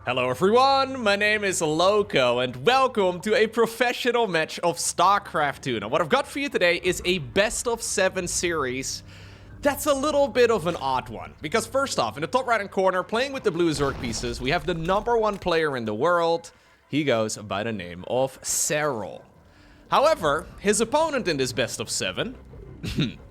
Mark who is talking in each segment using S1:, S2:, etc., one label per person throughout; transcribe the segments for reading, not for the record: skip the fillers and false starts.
S1: Hello everyone, my name is Loco and welcome to a professional match of StarCraft 2. Now what I've got for you today is a best-of-7 series that's a little bit of an odd one. Because first off, in the top right hand corner, playing with the blue Zerg pieces, we have the #1 player in the world. He goes by the name of Serral. However, his opponent in this best-of-7,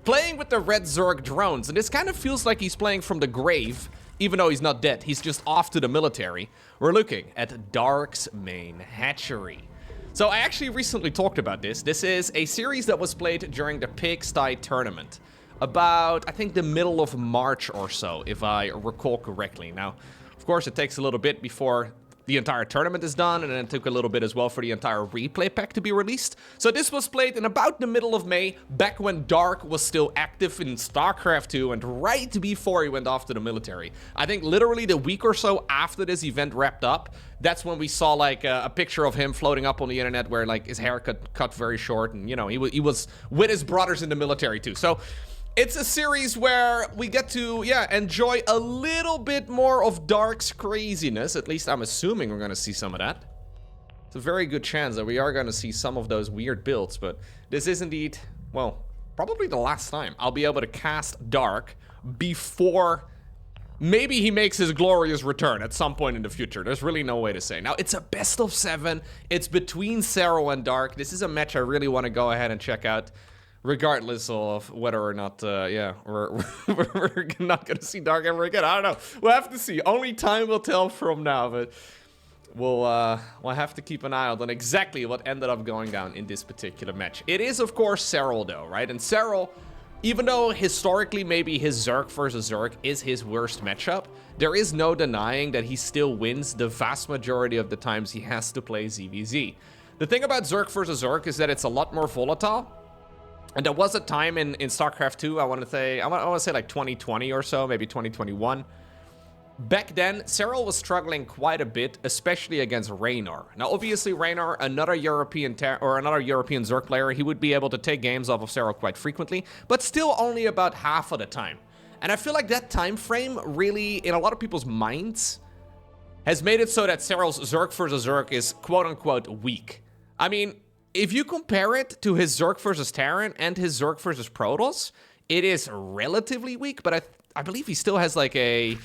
S1: playing with the red Zerg drones, and this kind of feels like he's playing from the grave. Even though he's not dead, he's just off to the military. We're looking at Dark's main hatchery. So I actually recently talked about this. This is a series that was played during the Pigsty tournament. About, I think, the middle of March or so, if I recall correctly. Now, of course, it takes a little bit before the entire tournament is done, and then it took a little bit as well for the entire replay pack to be released. So this was played in about the middle of May, back when Dark was still active in StarCraft 2, and right before he went off to the military. I think literally the week or so after this event wrapped up, that's when we saw like a picture of him floating up on the internet where like his hair cut very short, and you know, he was with his brothers in the military too. So it's a series where we get to, enjoy a little bit more of Dark's craziness. At least I'm assuming we're going to see some of that. It's a very good chance that we are going to see some of those weird builds, but this is indeed, well, probably the last time I'll be able to cast Dark before maybe he makes his glorious return at some point in the future. There's really no way to say. Now, it's a best-of-7. It's between Serral and Dark. This is a match I really want to go ahead and check out. Regardless of whether or not, we're not going to see Dark ever again. I don't know. We'll have to see. Only time will tell from now, but we'll have to keep an eye out on exactly what ended up going down in this particular match. It is, of course, Serral, though, right? And Serral, even though historically maybe his Zerg versus Zerg is his worst matchup, there is no denying that he still wins the vast majority of the times he has to play ZVZ. The thing about Zerg versus Zerg is that it's a lot more volatile. And there was a time in StarCraft 2, I want to say like 2020 or so, maybe 2021. Back then, Serral was struggling quite a bit, especially against Raynor. Now, obviously, Raynor, another European Zerg player, he would be able to take games off of Serral quite frequently, but still only about half of the time. And I feel like that time frame really, in a lot of people's minds, has made it so that Serral's Zerg versus Zerg is quote-unquote weak. I mean, if you compare it to his Zerg versus Terran and his Zerg versus Protoss, it is relatively weak, but I believe he still has like a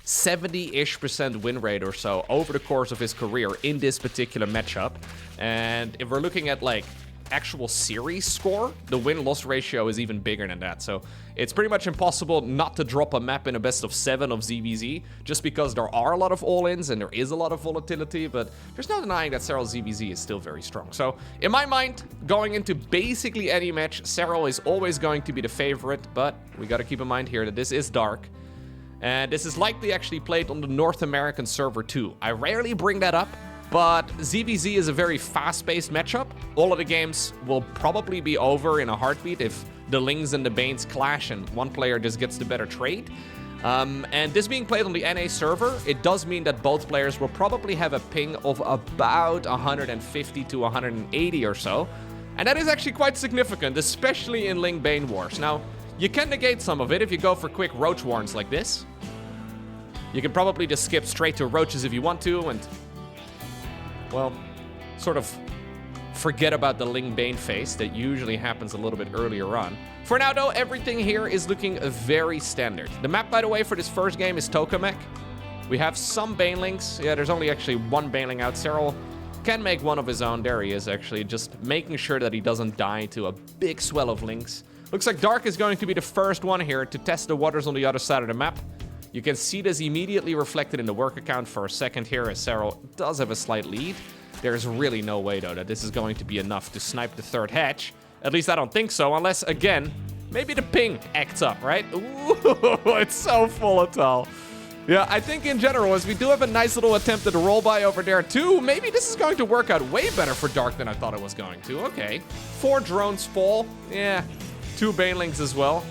S1: 70-ish% win rate or so over the course of his career in this particular matchup. And if we're looking at like actual series score, the win-loss ratio is even bigger than that. So it's pretty much impossible not to drop a map in a best-of-7 of ZVZ, just because there are a lot of all-ins and there is a lot of volatility, but there's no denying that Serral ZVZ is still very strong. So in my mind, going into basically any match, Serral is always going to be the favorite, but we got to keep in mind here that this is Dark, and this is likely actually played on the North American server too. I rarely bring that up, but ZVZ is a very fast-paced matchup. All of the games will probably be over in a heartbeat if the Lings and the Banes clash and one player just gets the better trade. And this being played on the NA server, it does mean that both players will probably have a ping of about 150 to 180 or so. And that is actually quite significant, especially in Ling-Bane wars. Now, you can negate some of it if you go for quick roach warns like this. You can probably just skip straight to roaches if you want to, and well, sort of forget about the Ling-Bane phase that usually happens a little bit earlier on. For now, though, everything here is looking very standard. The map, by the way, for this first game is Tokomeck. We have some Banelings. Yeah, there's only actually one Baneling out. Serral can make one of his own. There he is, actually, just making sure that he doesn't die to a big swell of Lings. Looks like Dark is going to be the first one here to test the waters on the other side of the map. You can see this immediately reflected in the work account for a second here, as Serral does have a slight lead. There's really no way, though, that this is going to be enough to snipe the third hatch. At least I don't think so, unless, again, maybe the ping acts up, right? Ooh, it's so volatile. Yeah, I think in general, as we do have a nice little attempt at a roll by over there, too, maybe this is going to work out way better for Dark than I thought it was going to. Okay, 4 drones fall. Yeah, 2 Banelings as well.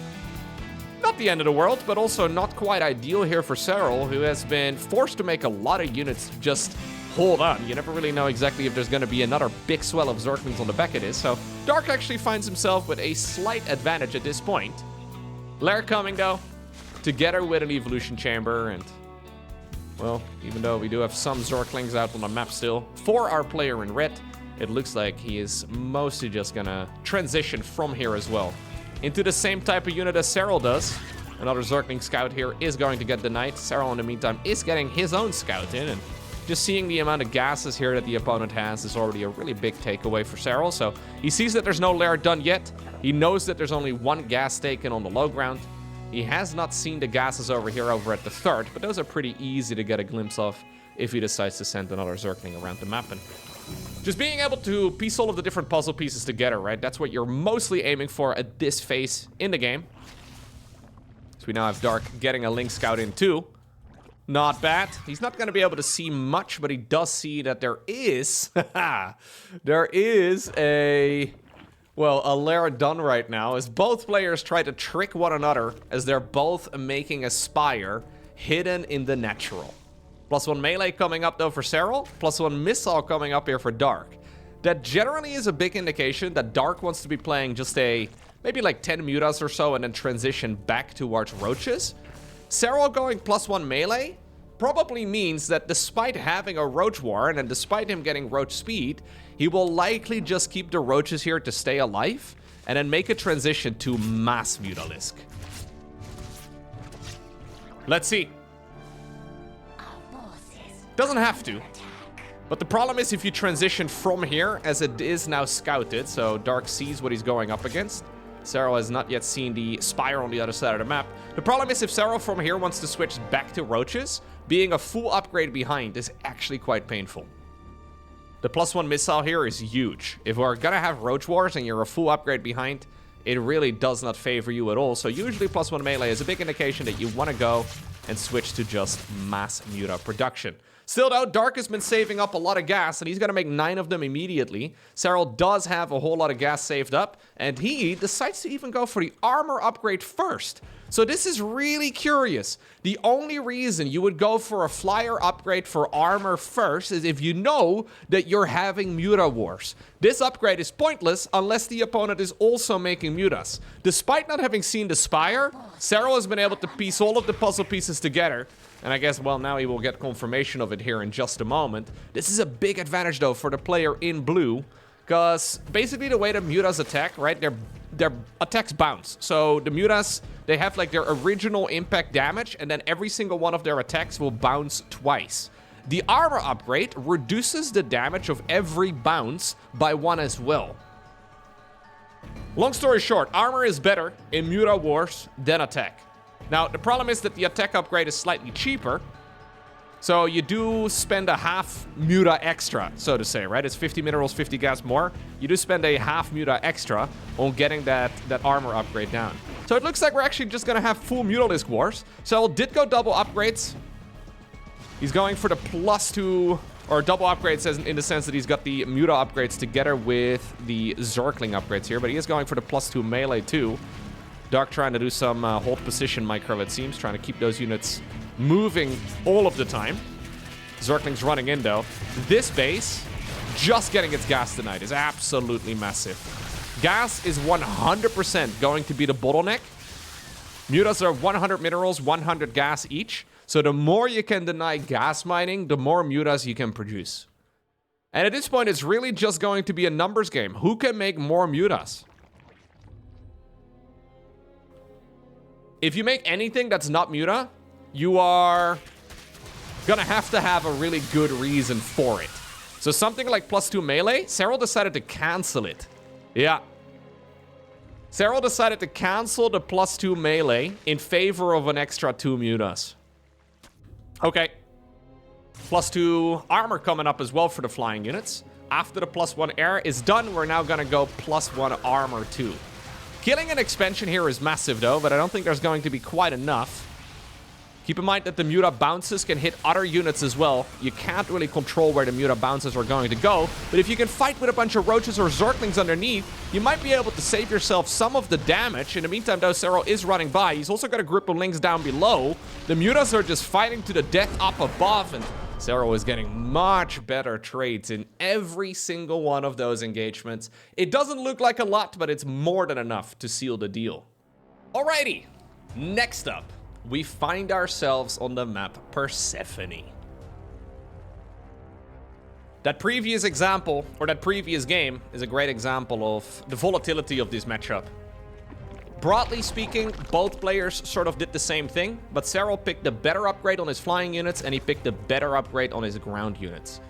S1: Not the end of the world, but also not quite ideal here for Serral, who has been forced to make a lot of units just hold on. You never really know exactly if there's going to be another big swell of Zerglings on the back of this, so Dark actually finds himself with a slight advantage at this point. Lair coming, though, together with an Evolution Chamber, and Well, even though we do have some Zerglings out on the map still, for our player in red, it looks like he is mostly just gonna transition from here as well into the same type of unit as Serral does. Another Zergling scout here is going to get denied. Serral, in the meantime, is getting his own scout in, and just seeing the amount of gases here that the opponent has is already a really big takeaway for Serral. So he sees that there's no lair done yet. He knows that there's only one gas taken on the low ground. He has not seen the gases over here over at the third, but those are pretty easy to get a glimpse of if he decides to send another Zergling around the map. And just being able to piece all of the different puzzle pieces together, right? That's what you're mostly aiming for at this phase in the game. So we now have Dark getting a Link Scout in too. Not bad. He's not going to be able to see much, but he does see that there is... there is a lair done right now, as both players try to trick one another as they're both making a spire hidden in the natural. +1 melee coming up though for Serral, +1 missile coming up here for Dark. That generally is a big indication that Dark wants to be playing just maybe like 10 mutas or so and then transition back towards roaches. Serral going +1 melee probably means that despite having a roach warren and despite him getting roach speed, he will likely just keep the roaches here to stay alive and then make a transition to mass mutalisk. Let's see. Doesn't have to. But the problem is if you transition from here, as it is now scouted, so Dark sees what he's going up against. Serral has not yet seen the spire on the other side of the map. The problem is if Serral from here wants to switch back to roaches, being a full upgrade behind is actually quite painful. The +1 missile here is huge. If we're gonna have roach wars and you're a full upgrade behind, it really does not favor you at all. So usually +1 melee is a big indication that you want to go and switch to just mass muta production. Still though, Dark has been saving up a lot of gas, and he's going to make 9 of them immediately. Serral does have a whole lot of gas saved up, and he decides to even go for the armor upgrade first. So this is really curious. The only reason you would go for a flyer upgrade for armor first is if you know that you're having muta wars. This upgrade is pointless unless the opponent is also making mutas. Despite not having seen the spire, Serral has been able to piece all of the puzzle pieces together. And I guess, well, now he will get confirmation of it here in just a moment. This is a big advantage, though, for the player in blue. Because basically the way the mutas attack, right, their attacks bounce. So the mutas, they have like their original impact damage, and then every single one of their attacks will bounce twice. The armor upgrade reduces the damage of every bounce by 1 as well. Long story short, armor is better in muta wars than attack. Now, the problem is that the attack upgrade is slightly cheaper. So you do spend a half muta extra, so to say, right? It's 50 minerals, 50 gas more. You do spend a half muta extra on getting that armor upgrade down. So it looks like we're actually just going to have full mutalisk wars. So did go double upgrades. He's going for the +2, or double upgrades in the sense that he's got the muta upgrades together with the Zergling upgrades here. But he is going for the +2 melee too. Dark trying to do some hold position micro, it seems, trying to keep those units moving all of the time. Zergling's running in, though. This base, just getting its gas tonight, is absolutely massive. Gas is 100% going to be the bottleneck. Mutas are 100 minerals, 100 gas each. So the more you can deny gas mining, the more mutas you can produce. And at this point, it's really just going to be a numbers game. Who can make more mutas? If you make anything that's not muta, you are gonna have to have a really good reason for it. So something like +2 melee, Serral decided to cancel it. Yeah. Serral decided to cancel the +2 melee in favor of an extra 2 mutas. Okay. +2 armor coming up as well for the flying units. After the +1 air is done, we're now gonna go +1 armor too. Killing an expansion here is massive though, but I don't think there's going to be quite enough. Keep in mind that the muta bounces can hit other units as well. You can't really control where the muta bounces are going to go, but if you can fight with a bunch of roaches or Zerglings underneath, you might be able to save yourself some of the damage. In the meantime though, Serral is running by. He's also got a group of links down below. The mutas are just fighting to the death up above, and Serral is getting much better trades in every single one of those engagements. It doesn't look like a lot, but it's more than enough to seal the deal. Alrighty, next up, we find ourselves on the map Persephone. That previous example, or that previous game, is a great example of the volatility of this matchup. Broadly speaking, both players sort of did the same thing, but Serral picked the better upgrade on his flying units, and he picked the better upgrade on his ground units.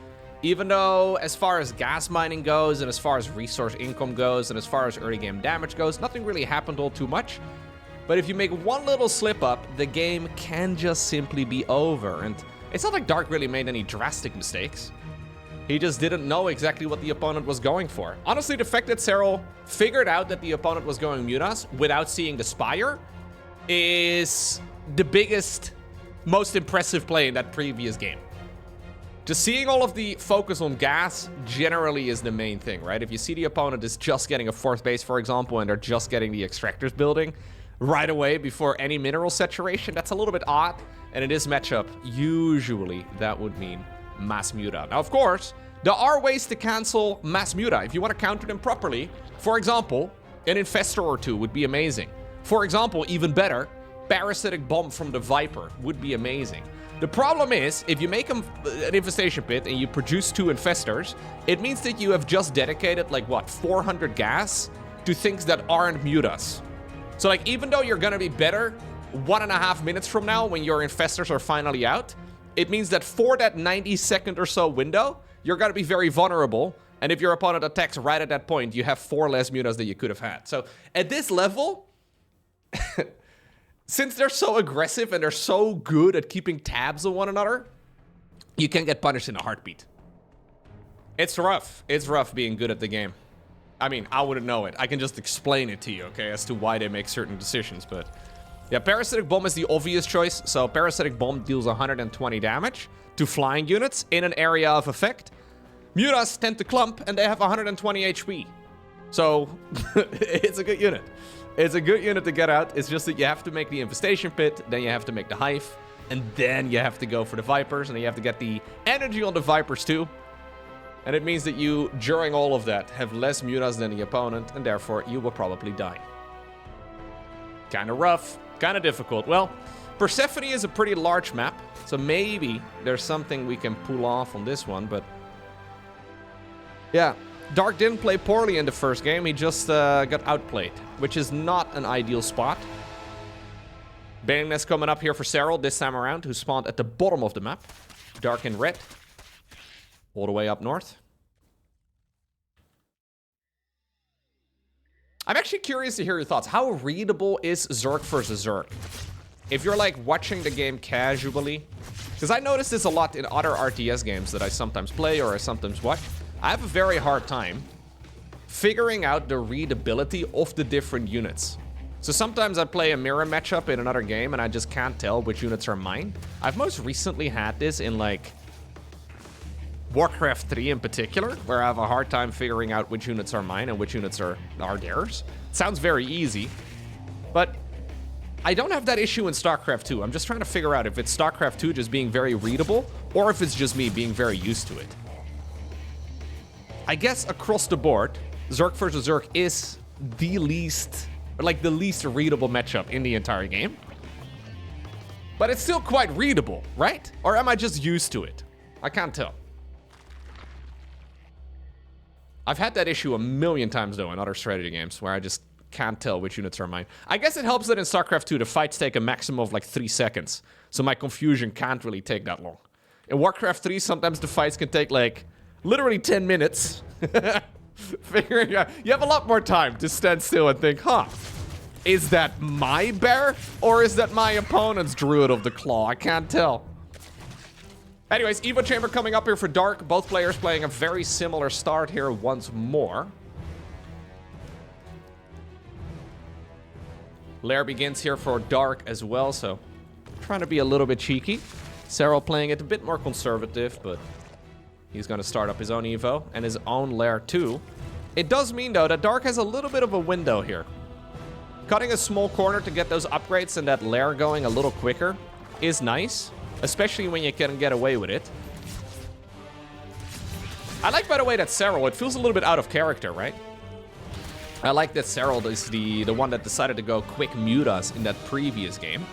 S1: Even though, as far as gas mining goes, and as far as resource income goes, and as far as early game damage goes, nothing really happened all too much. But if you make one little slip up, the game can just simply be over. And it's not like Dark really made any drastic mistakes. He just didn't know exactly what the opponent was going for. Honestly, the fact that Serral figured out that the opponent was going Mutas without seeing the Spire is the biggest, most impressive play in that previous game. Just seeing all of the focus on gas generally is the main thing, right? If you see the opponent is just getting a 4th base, for example, and they're just getting the extractors building right away before any mineral saturation, that's a little bit odd. And in this matchup, usually that would mean mass muta. Now, of course, there are ways to cancel mass muta if you want to counter them properly. For example, an infestor or two would be amazing. For example, even better, parasitic bomb from the Viper would be amazing. The problem is, if you make an infestation pit and you produce 2 infestors, it means that you have just dedicated, like, what, 400 gas to things that aren't mutas. So, like, even though you're gonna be better 1.5 minutes from now when your infestors are finally out, it means that for that 90-second or so window, you're gonna be very vulnerable. And if your opponent attacks right at that point, you have 4 less mutas than you could have had. So, at this level, since they're so aggressive and they're so good at keeping tabs on one another, you can get punished in a heartbeat. It's rough. It's rough being good at the game. I mean, I wouldn't know it. I can just explain it to you, okay, as to why they make certain decisions, but... yeah, Parasitic Bomb is the obvious choice. So Parasitic Bomb deals 120 damage to flying units in an area of effect. Mutas tend to clump, and they have 120 HP. So, it's a good unit. It's a good unit to get out. It's just that you have to make the infestation pit, then you have to make the hive, and then you have to go for the Vipers, and then you have to get the energy on the Vipers too. And it means that you, during all of that, have less mutas than the opponent, and therefore you will probably die. Kinda rough. Kind of difficult. Well, Persephone is a pretty large map, so maybe there's something we can pull off on this one, but... yeah, Dark didn't play poorly in the first game, he just got outplayed, which is not an ideal spot. Bailing Nest coming up here for Serral this time around, who spawned at the bottom of the map. Dark in red. All the way up north. I'm actually curious to hear your thoughts. How readable is Zerg versus Zerg? If you're like watching the game casually, because I notice this a lot in other RTS games that I sometimes play or I sometimes watch. I have a very hard time figuring out the readability of the different units. So sometimes I play a mirror matchup in another game and I just can't tell which units are mine. I've most recently had this in like Warcraft 3 in particular, where I have a hard time figuring out which units are mine and which units are theirs. It sounds very easy, but I don't have that issue in StarCraft 2. I'm just trying to figure out if it's StarCraft 2 just being very readable, or if it's just me being very used to it. I guess across the board, Zerg versus Zerg is the least readable matchup in the entire game. But it's still quite readable, right? Or am I just used to it? I can't tell. I've had that issue a million times, though, in other strategy games, where I just can't tell which units are mine. I guess it helps that in StarCraft 2, the fights take a maximum of like 3 seconds, so my confusion can't really take that long. In Warcraft 3, sometimes the fights can take like literally 10 minutes. Figuring out, you have a lot more time to stand still and think, huh, is that my bear, or is that my opponent's Druid of the Claw? I can't tell. Anyways, Evo Chamber coming up here for Dark. Both players playing a very similar start here once more. Lair begins here for Dark as well, so trying to be a little bit cheeky. Serral playing it a bit more conservative, but he's going to start up his own Evo and his own Lair too. It does mean, though, that Dark has a little bit of a window here. Cutting a small corner to get those upgrades and that Lair going a little quicker is nice. Especially when you can get away with it. I like, by the way, that Serral, it feels a little bit out of character, right? I like that Serral is the one that decided to go quick mutas in that previous game.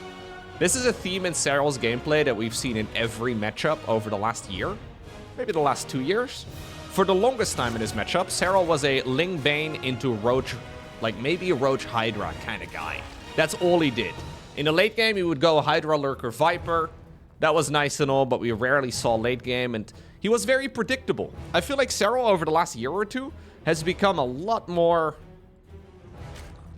S1: This is a theme in Serral's gameplay that we've seen in every matchup over the last year. Maybe the last 2 years. For the longest time in his matchup, Serral was a Ling Bane into Roach, like maybe a Roach Hydra kind of guy. That's all he did. In the late game, he would go Hydra, Lurker, Viper. That was nice and all, but we rarely saw late game, and he was very predictable. I feel like Serral over the last year or two has become a lot more...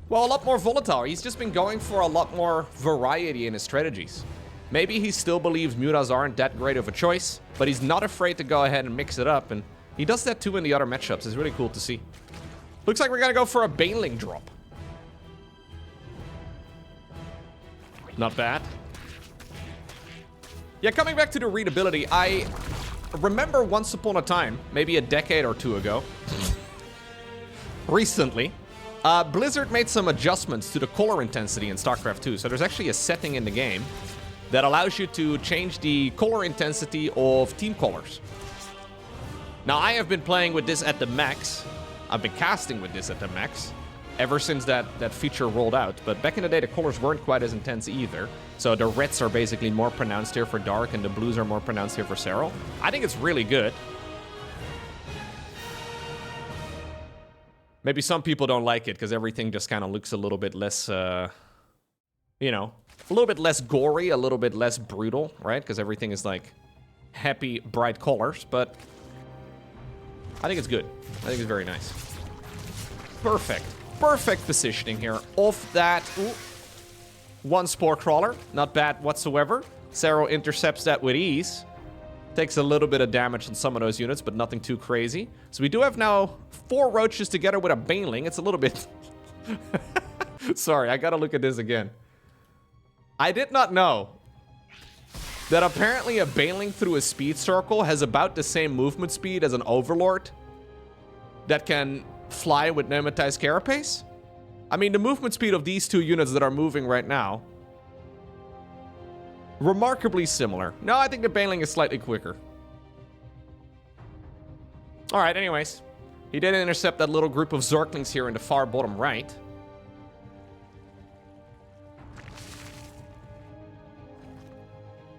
S1: well, a lot more volatile. He's just been going for a lot more variety in his strategies. Maybe he still believes mutas aren't that great of a choice, but he's not afraid to go ahead and mix it up, and he does that too in the other matchups. It's really cool to see. Looks like we're gonna go for a Baneling drop. Not bad. Yeah, coming back to the readability, I remember once upon a time, maybe a decade or two ago, recently, Blizzard made some adjustments to the color intensity in StarCraft 2. So there's actually a setting in the game that allows you to change the color intensity of team colors. Now, I have been playing with this at the max. I've been casting with this at the max ever since that feature rolled out. But back in the day, the colors weren't quite as intense either. So the reds are basically more pronounced here for Dark, and the blues are more pronounced here for Serral. I think it's really good. Maybe some people don't like it because everything just kind of looks a little bit less, you know, a little bit less gory, a little bit less brutal, right? Because everything is like happy, bright colors. But I think it's good. I think it's very nice. Perfect. Perfect positioning here off that. Ooh. One Spore Crawler. Not bad whatsoever. Serral intercepts that with ease. Takes a little bit of damage on some of those units, but nothing too crazy. So we do have now 4 Roaches together with a Baneling. It's a little bit... Sorry, I gotta look at this again. I did not know that apparently a Baneling through a speed circle has about the same movement speed as an Overlord that can fly with Nematized Carapace. I mean, the movement speed of these two units that are moving right now, remarkably similar. No, I think the Baneling is slightly quicker. Alright, anyways. He did intercept that little group of Zerglings here in the far bottom right.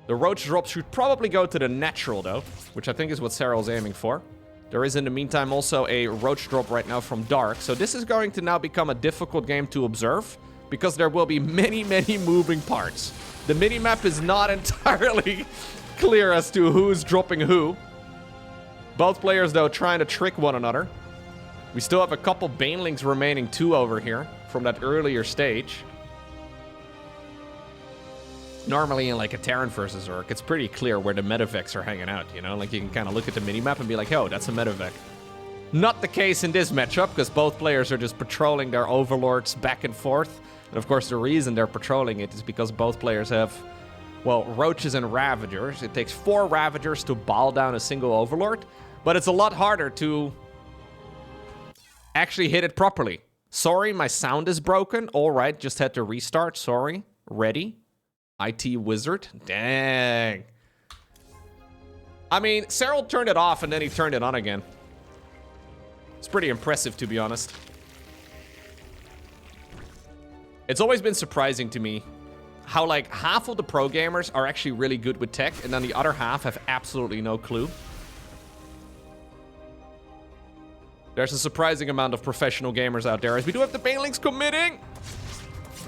S1: The Roach drop should probably go to the natural, though, which I think is what Serral's aiming for. There is, in the meantime, also a Roach drop right now from Dark. So this is going to now become a difficult game to observe, because there will be many, many moving parts. The minimap is not entirely clear as to who's dropping who. Both players, though, trying to trick one another. We still have a couple Banelings remaining, too, over here from that earlier stage. Normally in like a Terran versus Orc, it's pretty clear where the Medivacs are hanging out, you know? Like you can kind of look at the minimap and be like, oh, that's a Medivac. Not the case in this matchup, because both players are just patrolling their Overlords back and forth. And of course, the reason they're patrolling it is because both players have, well, Roaches and Ravagers. It takes 4 Ravagers to bow down a single Overlord, but it's a lot harder to actually hit it properly. Sorry, my sound is broken. All right, just had to restart. Sorry. Ready? IT Wizard? Dang. I mean, Serral turned it off and then he turned it on again. It's pretty impressive, to be honest. It's always been surprising to me how, like, half of the pro gamers are actually really good with tech, and then the other half have absolutely no clue. There's a surprising amount of professional gamers out there, as we do have the Banelings committing.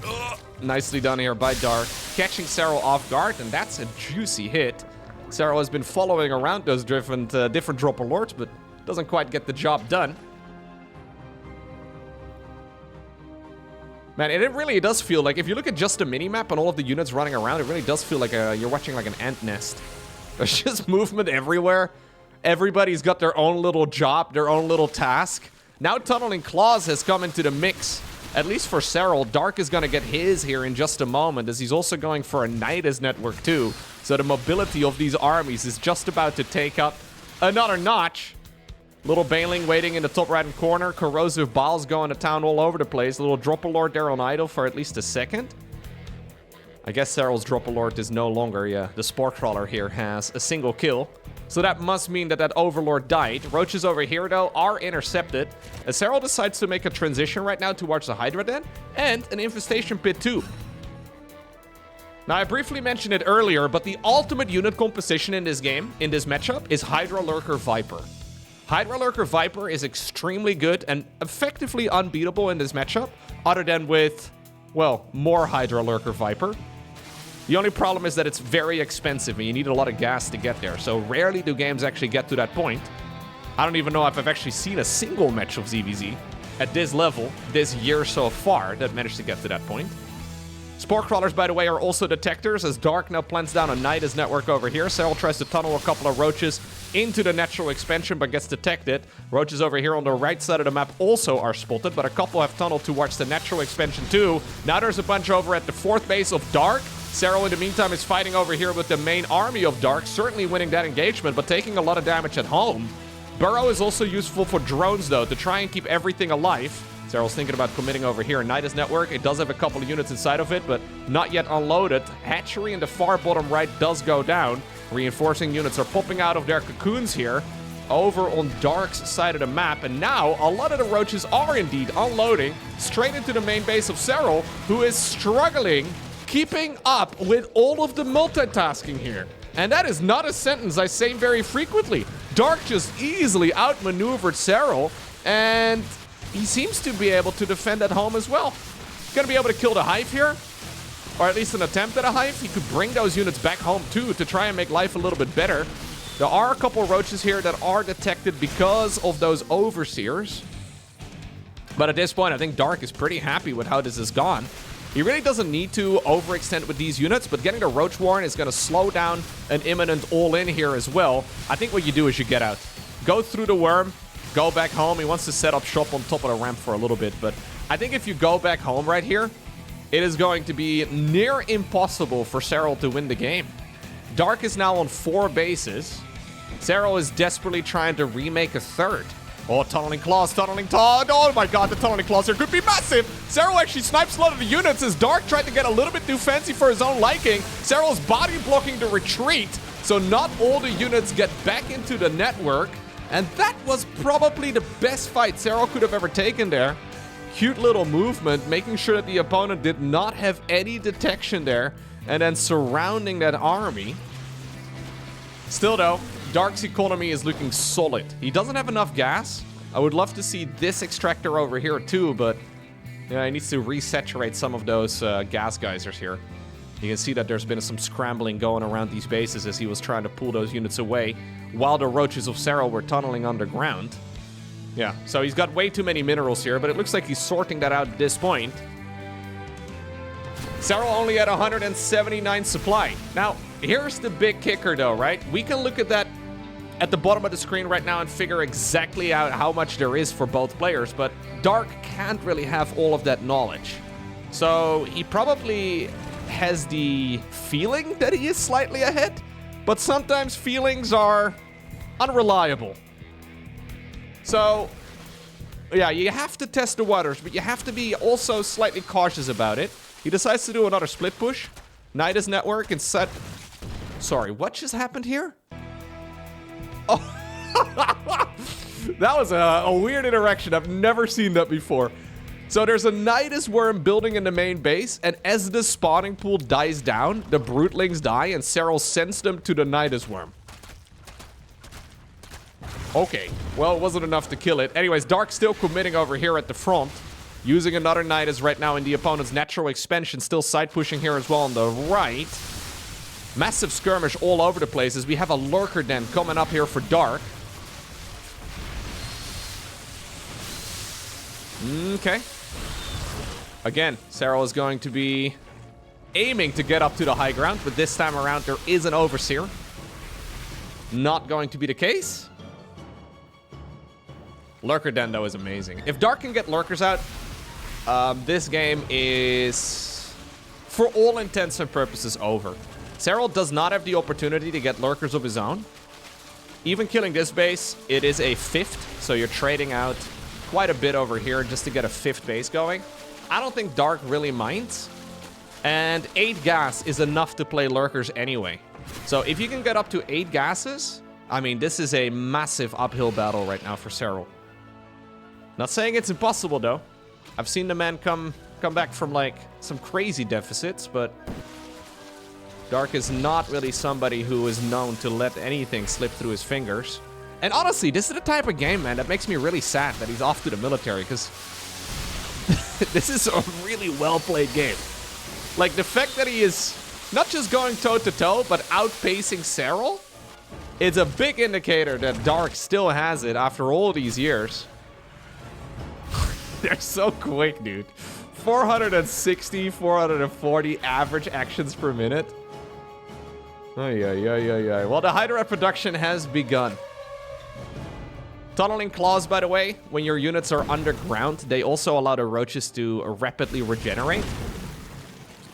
S1: Ugh. Nicely done here by Dark, catching Serral off guard, and that's a juicy hit. Serral has been following around those different Dropper Lords, but doesn't quite get the job done. Man, it really does feel like, if you look at just the minimap and all of the units running around, it really does feel like you're watching like an ant nest. There's just movement everywhere. Everybody's got their own little job, their own little task. Now Tunneling Claws has come into the mix. At least for Serral, Dark is going to get his here in just a moment, as he's also going for a Nidus network too. So the mobility of these armies is just about to take up another notch. Little Baneling waiting in the top right-hand corner. Corrosive Balls going to town all over the place. A little Dropper Lord there on idle for at least a second. I guess Serral's Dropper Lord is no longer, yeah. The Spore Crawler here has a single kill. So that must mean that that Overlord died. Roaches over here, though, are intercepted. As Serral decides to make a transition right now towards the Hydra Den. And an Infestation Pit, too. Now, I briefly mentioned it earlier, but the ultimate unit composition in this game, in this matchup, is Hydra Lurker Viper. Hydra Lurker Viper is extremely good and effectively unbeatable in this matchup, other than with, well, more Hydra Lurker Viper. The only problem is that it's very expensive and you need a lot of gas to get there, so rarely do games actually get to that point. I don't even know if I've actually seen a single match of ZVZ at this level this year so far that managed to get to that point. Spore crawlers, by the way, are also detectors, as Dark now plants down a Nidus network over here. Serral tries to tunnel a couple of roaches into the natural expansion, but gets detected. Roaches over here on the right side of the map also are spotted, but a couple have tunneled towards the natural expansion too. Now there's a bunch over at the 4th base of Dark. Serral, in the meantime, is fighting over here with the main army of Dark, certainly winning that engagement, but taking a lot of damage at home. Burrow is also useful for drones, though, to try and keep everything alive. Serral's thinking about committing over here. Nidus network, it does have a couple of units inside of it, but not yet unloaded. Hatchery in the far bottom right does go down. Reinforcing units are popping out of their cocoons here over on Dark's side of the map, and now a lot of the roaches are indeed unloading straight into the main base of Serral, who is struggling keeping up with all of the multitasking here. And that is not a sentence I say very frequently. Dark just easily outmaneuvered Serral, and he seems to be able to defend at home as well. Gonna be able to kill the hive here, or at least an attempt at a hive. He could bring those units back home too to try and make life a little bit better. There are a couple of roaches here that are detected because of those overseers. But at this point, I think Dark is pretty happy with how this has gone. He really doesn't need to overextend with these units, but getting the Roach Warren is going to slow down an imminent all-in here as well. I think what you do is you get out. Go through the worm, go back home. He wants to set up shop on top of the ramp for a little bit, but I think if you go back home right here, it is going to be near impossible for Serral to win the game. Dark is now on 4 bases. Serral is desperately trying to remake a 3rd. Oh, tunneling claws, tunneling claws. Oh my god, the tunneling claws here could be massive. Serral actually snipes a lot of the units as Dark tried to get a little bit too fancy for his own liking. Serral's body blocking the retreat, so not all the units get back into the network. And that was probably the best fight Serral could have ever taken there. Cute little movement, making sure that the opponent did not have any detection there, and then surrounding that army. Still though, Dark's economy is looking solid. He doesn't have enough gas. I would love to see this extractor over here too, but yeah, he needs to resaturate some of those gas geysers here. You can see that there's been some scrambling going around these bases as he was trying to pull those units away while the roaches of Serral were tunneling underground. Yeah, so he's got way too many minerals here, but it looks like he's sorting that out at this point. Serral only had 179 supply. Now, here's the big kicker though, right? We can look at that at the bottom of the screen right now and figure exactly out how much there is for both players, but Dark can't really have all of that knowledge. So he probably has the feeling that he is slightly ahead, but sometimes feelings are unreliable. So, yeah, you have to test the waters, but you have to be also slightly cautious about it. He decides to do another split push. Nidus network and set... Sorry, what just happened here? Oh, that was a weird interaction. I've never seen that before. So there's a Nidus worm building in the main base, and as the spawning pool dies down, the Brootlings die, and Serral sends them to the Nidus worm. Okay, well, it wasn't enough to kill it. Anyways, Dark still committing over here at the front, using another Nidus right now in the opponent's natural expansion, still side pushing here as well on the right. Massive skirmish all over the place as we have a lurker den coming up here for Dark. Okay. Again, Serral is going to be aiming to get up to the high ground, but this time around there is an overseer. Not going to be the case. Lurker den, though, is amazing. If Dark can get lurkers out, this game is, for all intents and purposes, over. Serral does not have the opportunity to get lurkers of his own. Even killing this base, it is a 5th, so you're trading out quite a bit over here just to get a 5th base going. I don't think Dark really minds. And 8 gas is enough to play lurkers anyway. So if you can get up to 8 gases, I mean, this is a massive uphill battle right now for Serral. Not saying it's impossible, though. I've seen the man come back from, like, some crazy deficits, but Dark is not really somebody who is known to let anything slip through his fingers. And honestly, this is the type of game, man, that makes me really sad that he's off to the military, because this is a really well-played game. Like, the fact that he is not just going toe-to-toe, but outpacing Serral, it's a big indicator that Dark still has it after all these years. They're so quick, dude. 460, 440 average actions per minute. Well, the Hydra production has begun. Tunneling claws, by the way, when your units are underground, they also allow the roaches to rapidly regenerate.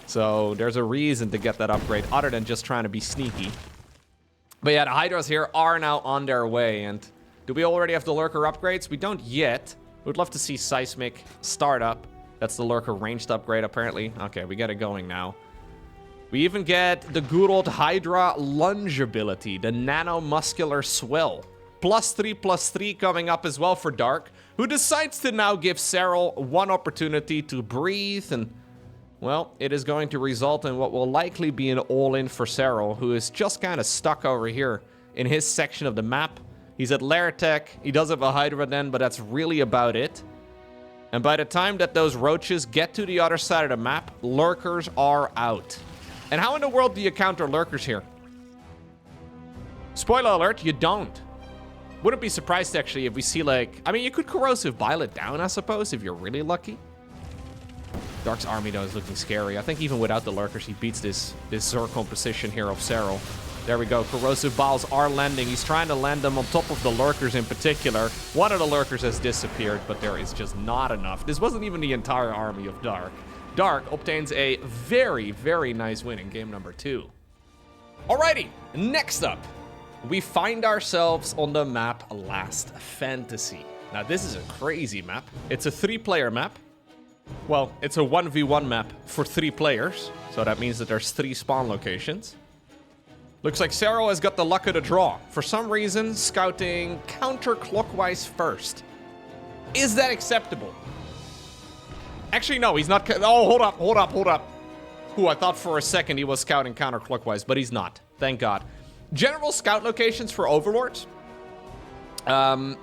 S1: So there's a reason to get that upgrade other than just trying to be sneaky. But yeah, the Hydras here are now on their way. And do we already have the Lurker upgrades? We don't yet. We'd love to see Seismic start up. That's the Lurker ranged upgrade, apparently. Okay, we get it going now. We even get the good old Hydra lunge ability, the nanomuscular swell. +3/+3 coming up as well for Dark, who decides to now give Serral one opportunity to breathe, and, well, it is going to result in what will likely be an all-in for Serral, who is just kind of stuck over here in his section of the map. He's at Lair Tech, he does have a Hydra then, but that's really about it. And by the time that those roaches get to the other side of the map, Lurkers are out. And how in the world do you counter Lurkers here? Spoiler alert, you don't. Wouldn't be surprised, actually, if we see, like... I mean, you could Corrosive Bile it down, I suppose, if you're really lucky. Dark's army, though, is looking scary. I think even without the Lurkers, he beats this Zircon position here of Serral. There we go. Corrosive Biles are landing. He's trying to land them on top of the Lurkers in particular. One of the Lurkers has disappeared, but there is just not enough. This wasn't even the entire army of Dark. Dark obtains a very, very nice win in game number 2. Alrighty, next up, we find ourselves on the map Last Fantasy. Now, this is a crazy map. It's a 3-player map. Well, it's a 1v1 map for 3 players, so that means that there's 3 spawn locations. Looks like Serral has got the luck of the draw. For some reason, scouting counterclockwise first. Is that acceptable? Actually, no, he's not. Oh, hold up. Ooh, I thought for a second he was scouting counterclockwise, but he's not. Thank God. General scout locations for Overlords. And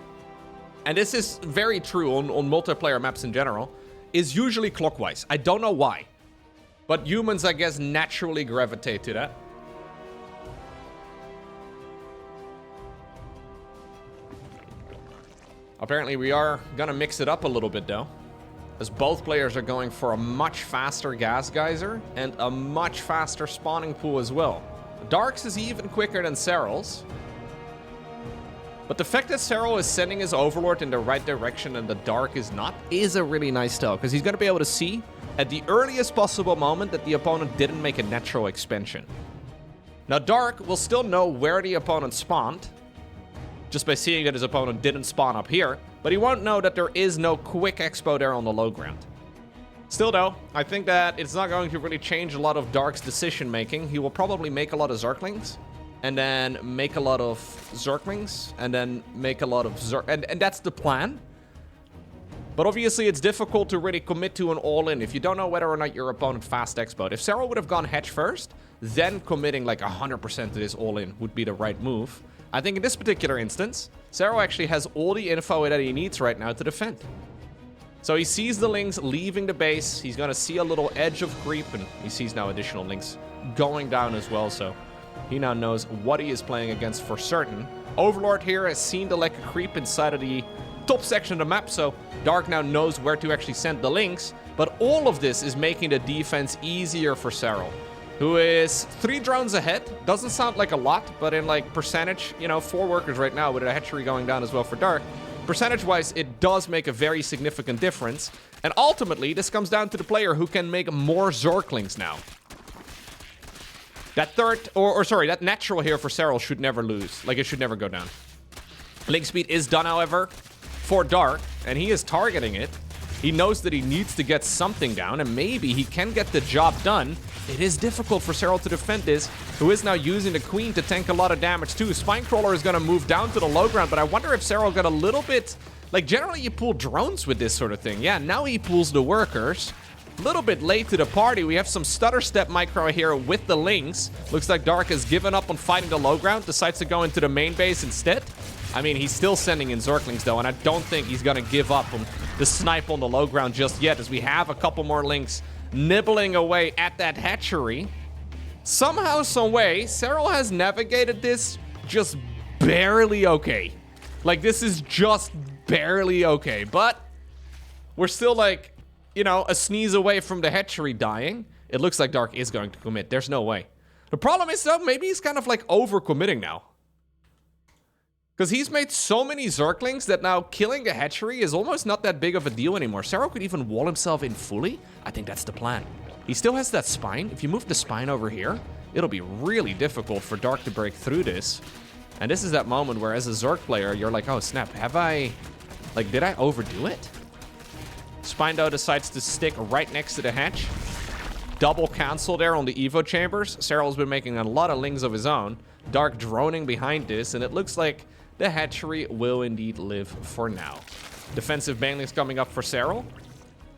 S1: this is very true on multiplayer maps in general, is usually clockwise. I don't know why. But humans, I guess, naturally gravitate to that. Apparently, we are gonna mix it up a little bit, though, as both players are going for a much faster gas geyser and a much faster spawning pool as well. Dark's is even quicker than Serral's. But the fact that Serral is sending his Overlord in the right direction and the Dark is not is a really nice tell, because he's going to be able to see at the earliest possible moment that the opponent didn't make a natural expansion. Now, Dark will still know where the opponent spawned, just by seeing that his opponent didn't spawn up here, but he won't know that there is no quick expo there on the low ground. Still, though, I think that it's not going to really change a lot of Dark's decision-making. He will probably make a lot of Zerglings, and then make a lot of Zerglings, and then make a lot of and that's the plan. But obviously, it's difficult to really commit to an all-in if you don't know whether or not your opponent fast expoed. If Serral would have gone hedge first, then committing like 100% to this all-in would be the right move. I think in this particular instance, Serral actually has all the info that he needs right now to defend. So he sees the Lings leaving the base. He's going to see a little edge of creep, and he sees now additional Lings going down as well. So he now knows what he is playing against for certain. Overlord here has seen the lack of creep inside of the top section of the map, so Dark now knows where to actually send the Lings. But all of this is making the defense easier for Serral, who is 3 drones ahead. Doesn't sound like a lot, but in like percentage, you know, 4 workers right now with a hatchery going down as well for Dark. Percentage-wise, it does make a very significant difference. And ultimately, this comes down to the player who can make more Zerglings now. That that natural here for Serral should never lose. Like, it should never go down. Link speed is done, however, for Dark, and he is targeting it. He knows that he needs to get something down, and maybe he can get the job done. It is difficult for Serral to defend this, who is now using the Queen to tank a lot of damage too. Spinecrawler is going to move down to the low ground, but I wonder if Serral got a little bit... Like, generally you pull drones with this sort of thing. Yeah, now he pulls the workers. A little bit late to the party. We have some stutter step micro here with the Lynx. Looks like Dark has given up on fighting the low ground, decides to go into the main base instead. I mean, he's still sending in Zerglings though, and I don't think he's gonna give up on the snipe on the low ground just yet, as we have a couple more Lynx nibbling away at that hatchery. Somehow, some way, Serral has navigated this just barely okay. Like, this is just barely okay, but we're still like, you know, a sneeze away from the hatchery dying. It looks like Dark is going to commit. There's no way. The problem is, though, maybe he's kind of like over-committing now. Because he's made so many Zerglings that now killing a hatchery is almost not that big of a deal anymore. Serral could even wall himself in fully. I think that's the plan. He still has that spine. If you move the spine over here, it'll be really difficult for Dark to break through this. And this is that moment where, as a Zerg player, you're like, oh, snap, have I... like, did I overdo it? Spine, though, decides to stick right next to the hatch. Double cancel there on the Evo chambers. Serral's been making a lot of Lings of his own. Dark droning behind this, and it looks like the hatchery will indeed live for now. Defensive banelings coming up for Serral.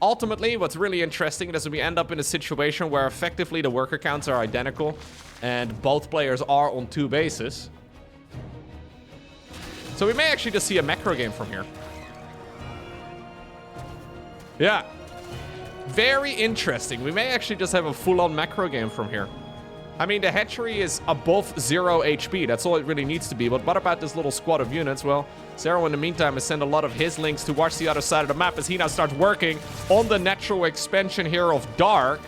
S1: Ultimately, what's really interesting is that we end up in a situation where effectively the worker counts are identical, and both players are on 2 bases. So we may actually just see a macro game from here. Yeah. Very interesting. We may actually just have a full-on macro game from here. I mean, the hatchery is above 0 HP. That's all it really needs to be. But what about this little squad of units? Well, Serral, in the meantime, has sent a lot of his Lynx to watch the other side of the map as he now starts working on the natural expansion here of Dark.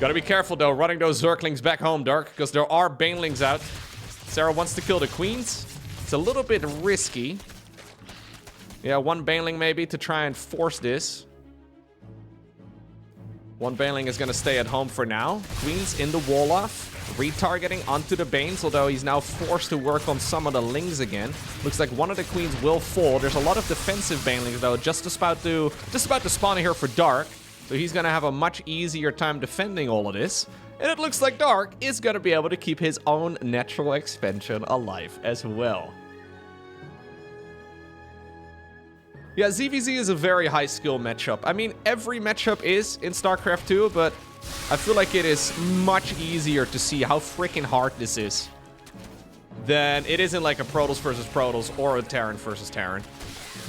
S1: Gotta be careful, though, running those Zerglings back home, Dark, because there are Banelings out. Serral wants to kill the queens. It's a little bit risky. Yeah, one Baneling maybe to try and force this. One Baneling is going to stay at home for now. Queens in the wall off. Retargeting onto the Banes, although he's now forced to work on some of the Lings again. Looks like one of the Queens will fall. There's a lot of defensive Banelings, though, just about to spawn here for Dark. So he's going to have a much easier time defending all of this. And it looks like Dark is going to be able to keep his own natural expansion alive as well. Yeah, ZVZ is a very high skill matchup. I mean, every matchup is in StarCraft 2, but I feel like it is much easier to see how freaking hard this is than it is in like a Protoss versus Protoss or a Terran versus Terran.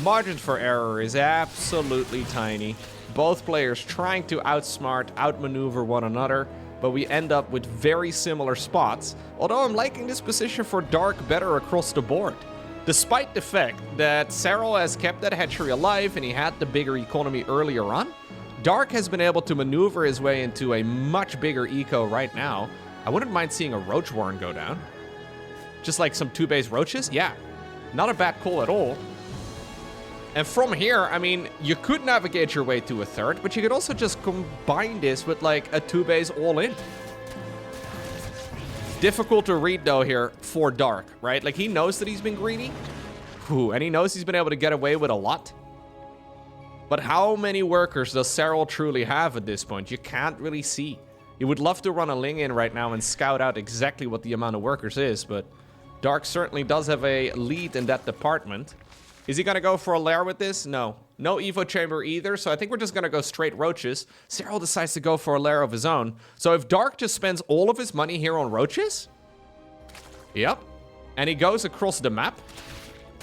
S1: Margin for error is absolutely tiny. Both players trying to outsmart, outmaneuver one another, but we end up with very similar spots. Although I'm liking this position for Dark better across the board. Despite the fact that Serral has kept that hatchery alive and he had the bigger economy earlier on, Dark has been able to maneuver his way into a much bigger eco right now. I wouldn't mind seeing a Roach Warren go down. Just like some 2-base Roaches? Yeah, not a bad call at all. And from here, I mean, you could navigate your way to a third, but you could also just combine this with like a 2-base all-in. Difficult to read, though, here for Dark, right? Like, he knows that he's been greedy. And he knows he's been able to get away with a lot. But how many workers does Serral truly have at this point? You can't really see. You would love to run a Ling in right now and scout out exactly what the amount of workers is, but Dark certainly does have a lead in that department. Is he going to go for a lair with this? No. No Evo chamber either, so I think we're just going to go straight Roaches. Serral decides to go for a lair of his own. So if Dark just spends all of his money here on Roaches, yep, and he goes across the map,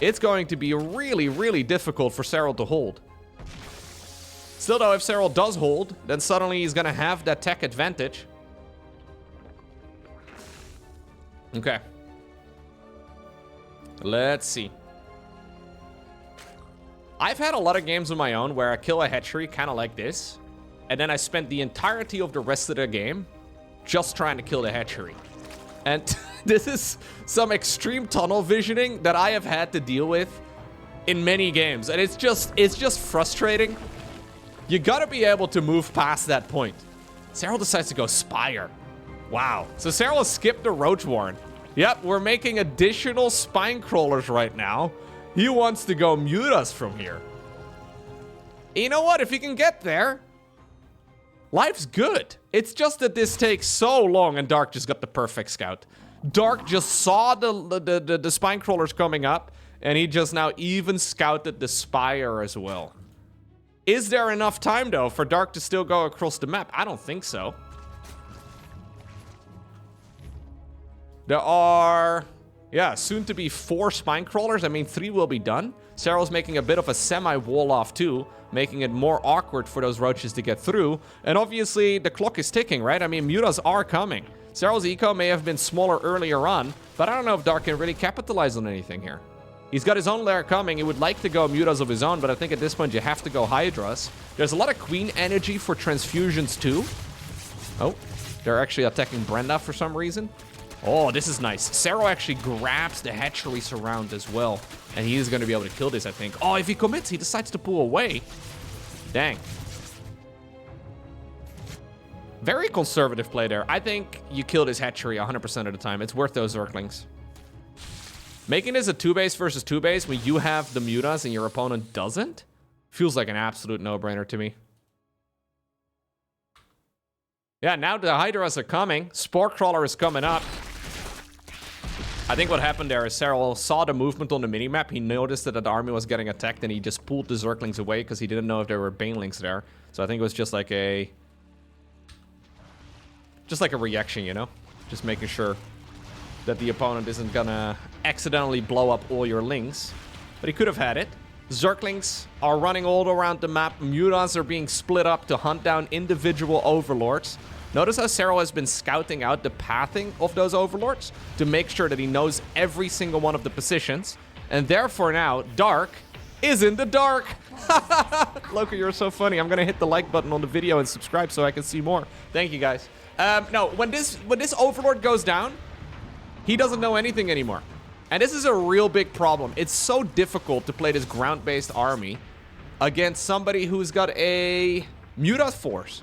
S1: it's going to be really, really difficult for Serral to hold. Still, though, if Serral does hold, then suddenly he's going to have that tech advantage. Okay. Let's see. I've had a lot of games of my own where I kill a hatchery kind of like this, and then I spent the entirety of the rest of the game just trying to kill the hatchery. And this is some extreme tunnel visioning that I have had to deal with in many games, and it's just frustrating. You gotta be able to move past that point. Serral decides to go Spire. Wow. So Serral skipped the Roach Warren. Yep, we're making additional spine crawlers right now. He wants to go mute us from here. You know what? If he can get there, life's good. It's just that this takes so long, and Dark just got the perfect scout. Dark just saw the spine crawlers coming up, and he just now even scouted the Spire as well. Is there enough time, though, for Dark to still go across the map? I don't think so. There are, yeah, soon to be 4 spine crawlers. I mean, 3 will be done. Serral's making a bit of a semi-wall off, too, making it more awkward for those roaches to get through. And obviously, the clock is ticking, right? I mean, mutas are coming. Serral's eco may have been smaller earlier on, but I don't know if Dark can really capitalize on anything here. He's got his own lair coming. He would like to go mutas of his own, but I think at this point you have to go hydras. There's a lot of queen energy for transfusions too. Oh, they're actually attacking Brenda for some reason. Oh, this is nice. Serral actually grabs the hatchery surround as well, and he is going to be able to kill this, I think. Oh, if he commits, he decides to pull away. Dang. Very conservative play there. I think you kill this hatchery 100% of the time. It's worth those Zerglings. Making this a 2-base versus 2-base when you have the mutas and your opponent doesn't feels like an absolute no-brainer to me. Yeah, now the Hydras are coming. Spore Crawler is coming up. I think what happened there is Serral saw the movement on the minimap. He noticed that the army was getting attacked and he just pulled the Zerglings away because he didn't know if there were Banelings there. So I think it was just like a reaction, you know? Just making sure that the opponent isn't gonna accidentally blow up all your lings. But he could have had it. Zerglings are running all around the map. Mutas are being split up to hunt down individual overlords. Notice how Serral has been scouting out the pathing of those overlords to make sure that he knows every single one of the positions. And therefore now, Dark is in the dark. Loco, you're so funny. I'm gonna hit the like button on the video and subscribe so I can see more. Thank you, guys. No, when this overlord goes down, he doesn't know anything anymore. And this is a real big problem. It's so difficult to play this ground-based army against somebody who's got a muta force.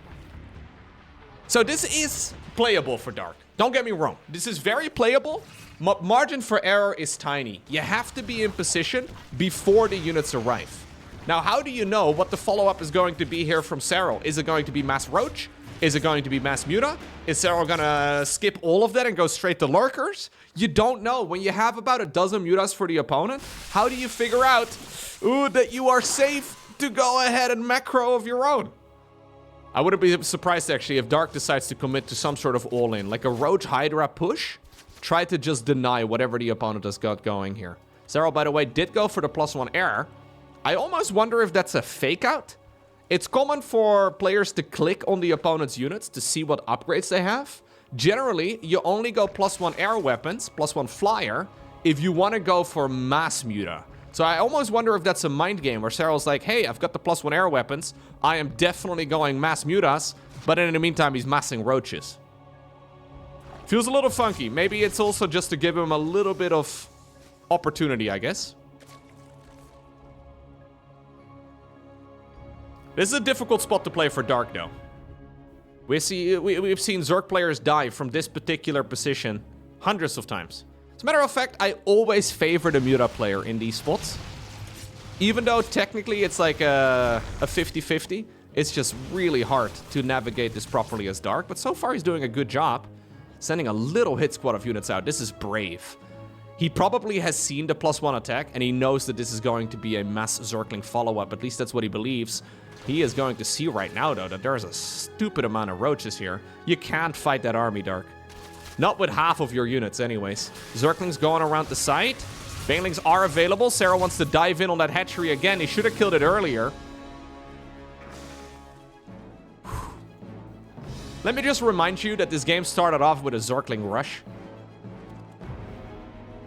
S1: So this is playable for Dark. Don't get me wrong. This is very playable. Margin for error is tiny. You have to be in position before the units arrive. Now, how do you know what the follow-up is going to be here from Serral? Is it going to be mass roach? Is it going to be mass muta? Is Serral gonna skip all of that and go straight to lurkers? You don't know. When you have about a dozen mutas for the opponent, how do you figure out that you are safe to go ahead and macro of your own? I wouldn't be surprised, actually, if Dark decides to commit to some sort of all-in. Like a Roach Hydra push. Try to just deny whatever the opponent has got going here. Serral, by the way, did go for the +1 air. I almost wonder if that's a fake out. It's common for players to click on the opponent's units to see what upgrades they have. Generally, you only go +1 air weapons, +1 flyer, if you want to go for mass muta. So I almost wonder if that's a mind game where Serral's like, hey, I've got the +1 air weapons. I am definitely going mass mutas, but in the meantime, he's massing roaches. Feels a little funky. Maybe it's also just to give him a little bit of opportunity, I guess. This is a difficult spot to play for Dark, though. We've seen Zerg players die from this particular position hundreds of times. As a matter of fact, I always favor the muta player in these spots. Even though technically it's like a 50-50, it's just really hard to navigate this properly as Dark. But so far he's doing a good job. Sending a little hit squad of units out. This is brave. He probably has seen the +1 attack, and he knows that this is going to be a mass Zergling follow-up. At least that's what he believes. He is going to see right now, though, that there's a stupid amount of roaches here. You can't fight that army, Dark. Not with half of your units, anyways. Zerglings going around the site. Banelings are available. Serral wants to dive in on that hatchery again. He should have killed it earlier. Let me just remind you that this game started off with a Zergling rush.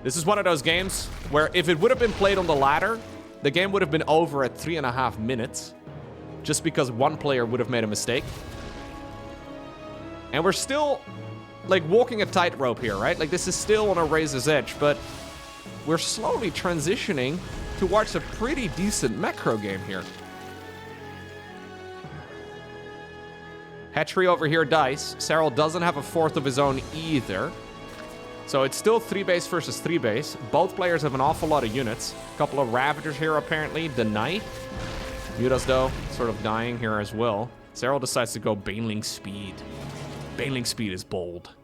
S1: This is one of those games where if it would have been played on the ladder, the game would have been over at 3.5 minutes. Just because one player would have made a mistake. And we're still, like, walking a tightrope here, right? Like, this is still on a razor's edge, but we're slowly transitioning towards a pretty decent macro game here. Hatchery over here dies. Serral doesn't have a fourth of his own either. So it's still 3-base versus 3-base. Both players have an awful lot of units. A couple of Ravagers here, apparently. The Knight. Mutas, though, sort of dying here as well. Serral decides to go Baneling Speed. Baneling Speed is bold.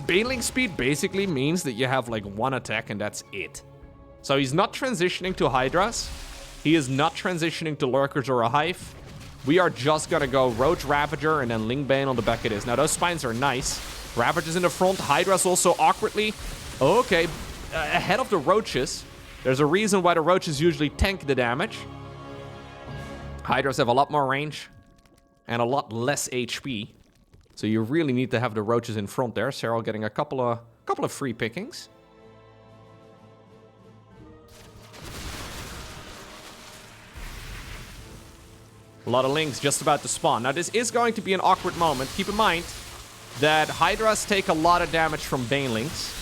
S1: Baneling Speed basically means that you have, like, one attack and that's it. So he's not transitioning to Hydras. He is not transitioning to Lurkers or a Hive. We are just gonna go Roach Ravager and then Lingbane on the back of this. Now, those spines are nice. Ravager's in the front. Hydra's also awkwardly. Okay, ahead of the Roaches. There's a reason why the Roaches usually tank the damage. Hydras have a lot more range and a lot less HP. So you really need to have the Roaches in front there. Serral getting a couple of free pickings. A lot of Lings just about to spawn. Now, this is going to be an awkward moment. Keep in mind that Hydras take a lot of damage from Banelings.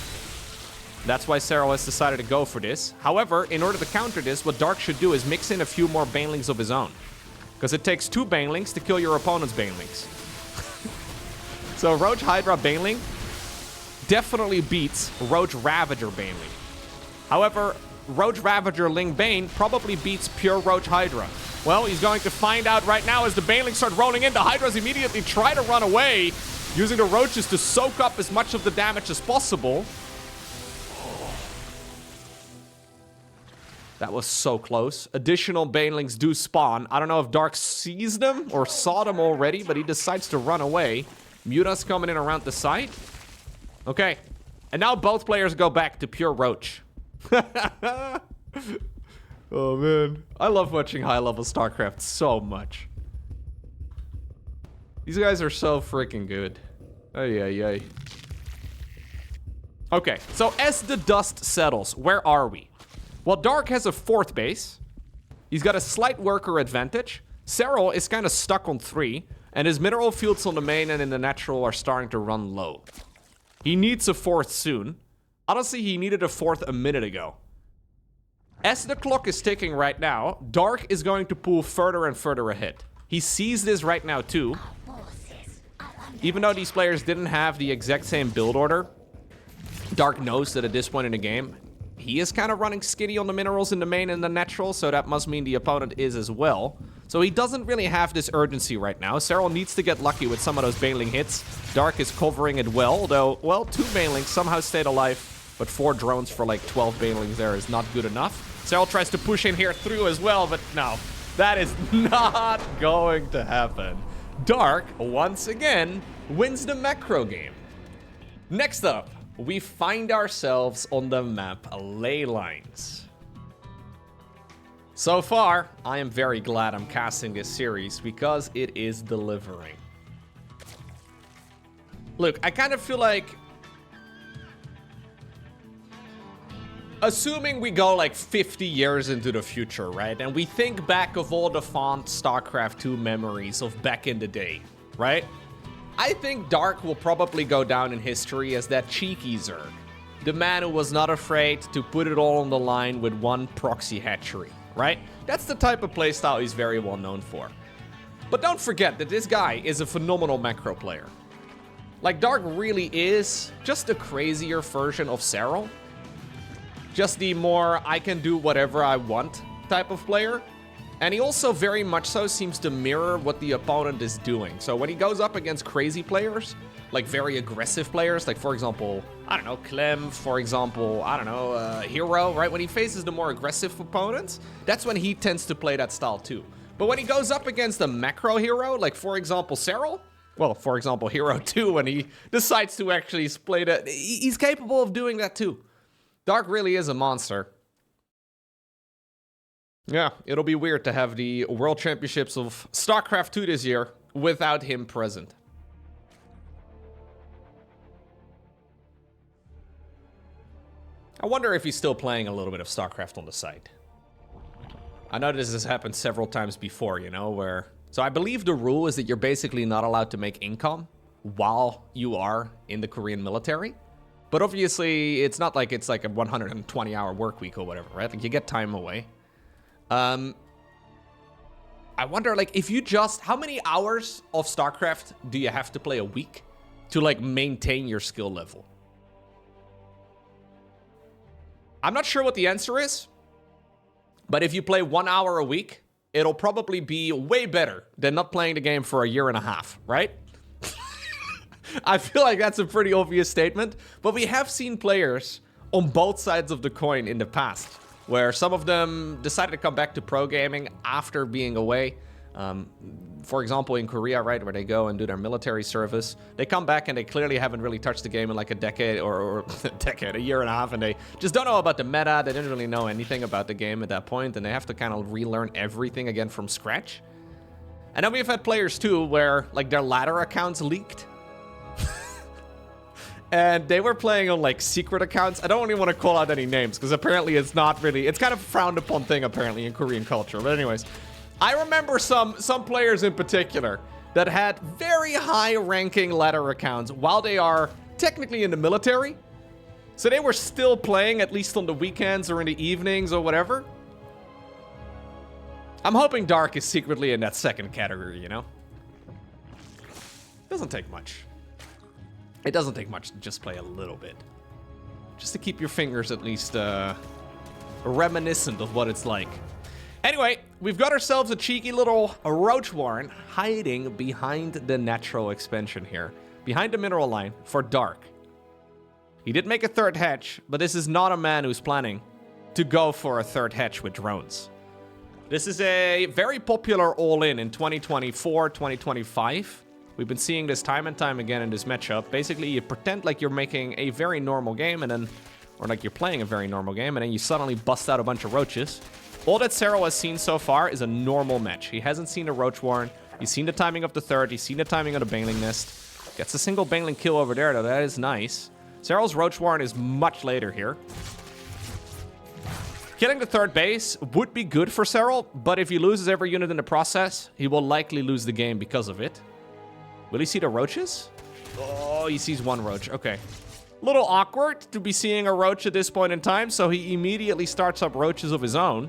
S1: That's why Serral has decided to go for this. However, in order to counter this, what Dark should do is mix in a few more Banelings of his own. Because it takes 2 Banelings to kill your opponent's Banelings. So Roach Hydra Baneling definitely beats Roach Ravager Baneling. However, Roach Ravager Ling Bane probably beats pure Roach Hydra. Well, he's going to find out right now as the Banelings start rolling in. The Hydras immediately try to run away, using the Roaches to soak up as much of the damage as possible. That was so close. Additional Banelings do spawn. I don't know if Dark sees them or saw them already, but he decides to run away. Muta's coming in around the side. Okay. And now both players go back to pure Roach. Oh, man. I love watching high-level StarCraft so much. These guys are so freaking good. Ay, ay, ay. Okay, so as the dust settles, where are we? Well, Dark has a 4th base. He's got a slight worker advantage. Serral is kind of stuck on 3. And his mineral fields on the main and in the natural are starting to run low. He needs a 4th soon. Honestly, he needed a 4th a minute ago. As the clock is ticking right now, Dark is going to pull further and further ahead. He sees this right now too. Even though these players didn't have the exact same build order, Dark knows that at this point in the game, he is kind of running skinny on the minerals in the main and the natural, so that must mean the opponent is as well. So he doesn't really have this urgency right now. Serral needs to get lucky with some of those Baneling hits. Dark is covering it well, though, well, 2 Banelings somehow stayed alive, but 4 drones for like 12 Banelings there is not good enough. Serral tries to push in here through as well, but no, that is not going to happen. Dark, once again, wins the macro game. Next up, we find ourselves on the map Ley Lines. So far, I am very glad I'm casting this series because it is delivering. Look, I kind of feel like, assuming we go like 50 years into the future, right? And we think back of all the fond StarCraft 2 memories of back in the day, right? I think Dark will probably go down in history as that cheeky Zerg. The man who was not afraid to put it all on the line with one proxy hatchery, right? That's the type of playstyle he's very well known for. But don't forget that this guy is a phenomenal macro player. Like, Dark really is just a crazier version of Serral. Just the more I can do whatever I want type of player. And he also very much so seems to mirror what the opponent is doing. So when he goes up against crazy players, like very aggressive players, like for example, I don't know, Clem, for example, I don't know, Hero, right? When he faces the more aggressive opponents, that's when he tends to play that style too. But when he goes up against a macro hero, like for example, Serral, well, for example, Hero 2, when he decides to actually play that, he's capable of doing that too. Dark really is a monster. Yeah, it'll be weird to have the World Championships of StarCraft 2 this year without him present. I wonder if he's still playing a little bit of StarCraft on the side. I know this has happened several times before, you know, where... So I believe the rule is that you're basically not allowed to make income while you are in the Korean military. But obviously, it's not like it's like a 120-hour work week or whatever, right? Like, you get time away. I wonder, like, if you just... How many hours of StarCraft do you have to play a week to, like, maintain your skill level? I'm not sure what the answer is. But if you play 1 hour a week, it'll probably be way better than not playing the game for a year and a half, right? I feel like that's a pretty obvious statement. But we have seen players on both sides of the coin in the past. where some of them decided to come back to pro gaming after being away. For example, in Korea, right, where they go and do their military service, they come back and they clearly haven't really touched the game in like a decade or a year and a half, and they just don't know about the meta. They didn't really know anything about the game at that point, and they have to kind of relearn everything again from scratch. And then we've had players too where like their ladder accounts leaked. And they were playing on like secret accounts. I don't really want to call out any names because apparently it's not really, it's kind of a frowned upon thing apparently in Korean culture. But anyways, I remember some players in particular that had very high ranking ladder accounts while they are technically in the military. So they were still playing at least on the weekends or in the evenings or whatever. I'm hoping Dark is secretly in that second category, you know? Doesn't take much. It doesn't take much to just play a little bit. Just to keep your fingers at least reminiscent of what it's like. Anyway, we've got ourselves a cheeky little roach warren hiding behind the natural expansion here. Behind the mineral line for Dark. He did make a third hatch, but this is not a man who's planning to go for a third hatch with drones. This is a very popular all-in in 2024, 2025. We've been seeing this time and time again in this matchup. Basically, you pretend like you're making a very normal game and then, or like you're playing a very normal game, and then you suddenly bust out a bunch of roaches. All that Serral has seen so far is a normal match. He hasn't seen a roach warren. He's seen the timing of the third. He's seen the timing of the baneling nest. Gets a single baneling kill over there, though. That is nice. Serral's roach warren is much later here. Killing the third base would be good for Serral, but if he loses every unit in the process, he will likely lose the game because of it. Will he see the roaches? Oh, he sees one roach. Okay. Little awkward to be seeing a roach at this point in time, so he immediately starts up roaches of his own.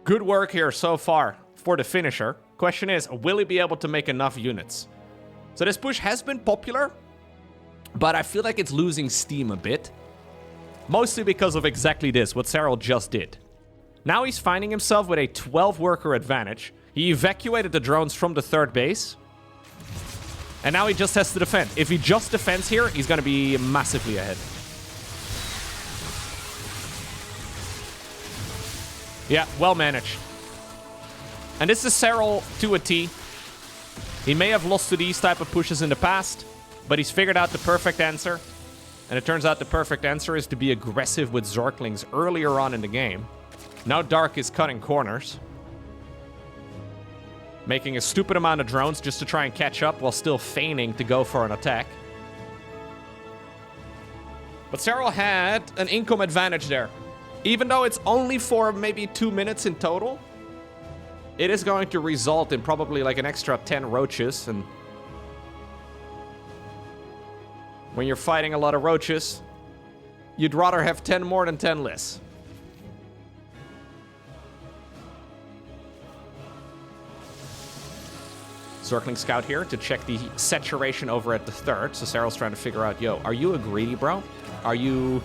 S1: Good work here so far for the finisher. Question is, will he be able to make enough units? So this push has been popular, but I feel like it's losing steam a bit. Mostly because of exactly this, what Serral just did. Now he's finding himself with a 12-worker advantage. He evacuated the drones from the third base. And now he just has to defend. If he just defends here, he's going to be massively ahead. Yeah, well managed. And this is Serral to a T. He may have lost to these type of pushes in the past, but he's figured out the perfect answer. And it turns out the perfect answer is to be aggressive with Zorklings earlier on in the game. Now Dark is cutting corners. Making a stupid amount of drones just to try and catch up while still feigning to go for an attack. But Serral had an income advantage there. Even though it's only for maybe 2 minutes in total, it is going to result in probably like an extra 10 roaches. And when you're fighting a lot of roaches, you'd rather have 10 more than 10 less. Circling Scout here to check the saturation over at the third. So Serral's trying to figure out, yo, are you a greedy bro? Are you...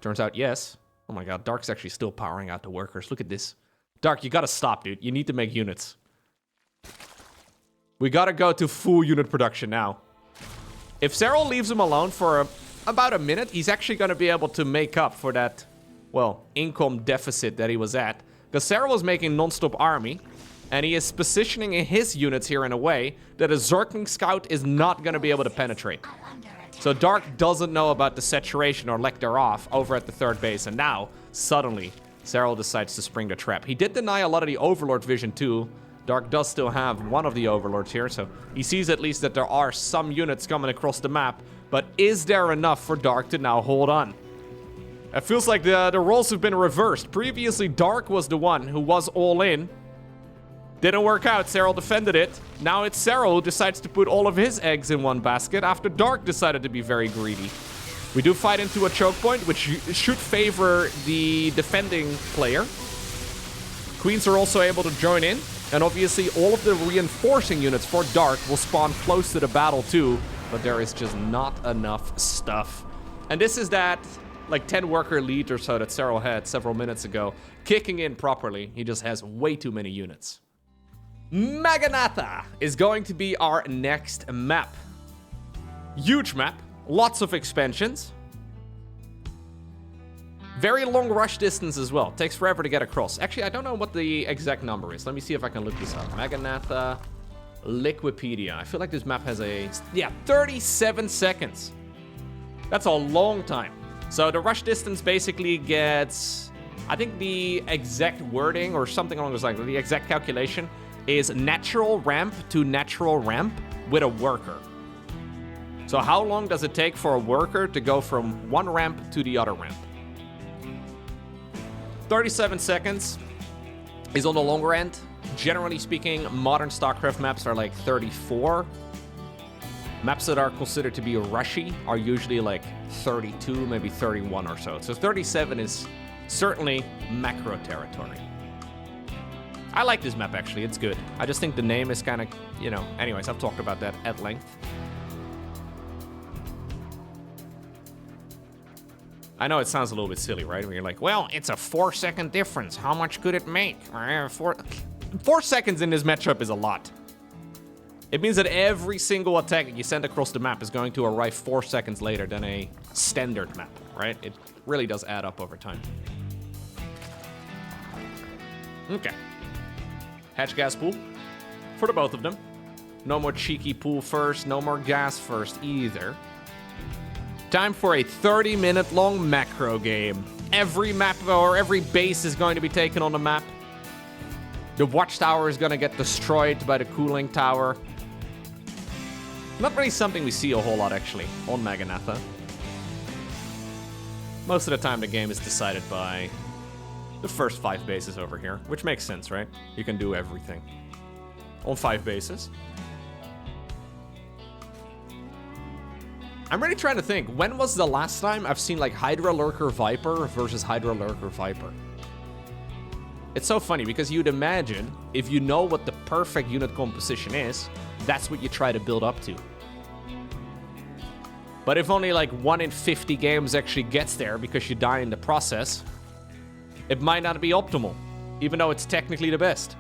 S1: Turns out, yes. Oh my god, Dark's actually still powering out the workers. Look at this. Dark, you gotta stop, dude. You need to make units. We gotta go to full unit production now. If Serral leaves him alone for about a minute, he's actually gonna be able to make up for that, well, income deficit that he was at. Because Serral was making non-stop army. And he is positioning his units here in a way that a Zerking Scout is not going to be able to penetrate. So Dark doesn't know about the saturation or lack thereof over at the third base. And now, suddenly, Serral decides to spring the trap. He did deny a lot of the Overlord vision too. Dark does still have one of the Overlords here. So he sees at least that there are some units coming across the map. But is there enough for Dark to now hold on? It feels like the roles have been reversed. Previously, Dark was the one who was all in. Didn't work out, Serral defended it. Now it's Serral who decides to put all of his eggs in one basket after Dark decided to be very greedy. We do fight into a choke point, which should favor the defending player. Queens are also able to join in, and obviously all of the reinforcing units for Dark will spawn close to the battle too, but there is just not enough stuff. And this is that, like, 10-worker lead or so that Serral had several minutes ago, kicking in properly. He just has way too many units. Maganatha is going to be our next map. Huge map, lots of expansions. Very long rush distance as well. Takes forever to get across. Actually, I don't know what the exact number is. Let me see if I can look this up. Maganatha, Liquipedia. I feel like this map has a... Yeah, 37 seconds. That's a long time. So the rush distance basically gets... I think the exact wording or something along those lines, the exact calculation is natural ramp to natural ramp with a worker. So how long does it take for a worker to go from one ramp to the other ramp? 37 seconds is on the longer end. Generally speaking, modern StarCraft maps are like 34. Maps that are considered to be rushy are usually like 32, maybe 31 or so. So 37 is certainly macro territory. I like this map, actually. It's good. I just think the name is kind of, you know... Anyways, I've talked about that at length. I know it sounds a little bit silly, right? When you're like, well, it's a 4-second difference. How much could it make? 4 seconds in this matchup is a lot. It means that every single attack that you send across the map is going to arrive 4 seconds later than a standard map, right? It really does add up over time. Okay. Hatch gas pool for the both of them. No more cheeky pool first, no more gas first either. Time for a 30-minute long macro game. Every map or every base is going to be taken on the map. The watchtower is going to get destroyed by the cooling tower. Not really something we see a whole lot, actually, on Maganatha. Most of the time, the game is decided by the first 5 bases over here, which makes sense, right? You can do everything on 5 bases. I'm really trying to think, when was the last time I've seen like Hydra Lurker Viper versus Hydra Lurker Viper? It's so funny because you'd imagine if you know what the perfect unit composition is, that's what you try to build up to. But if only like 1 in 50 games actually gets there because you die in the process, it might not be optimal, even though it's technically the best.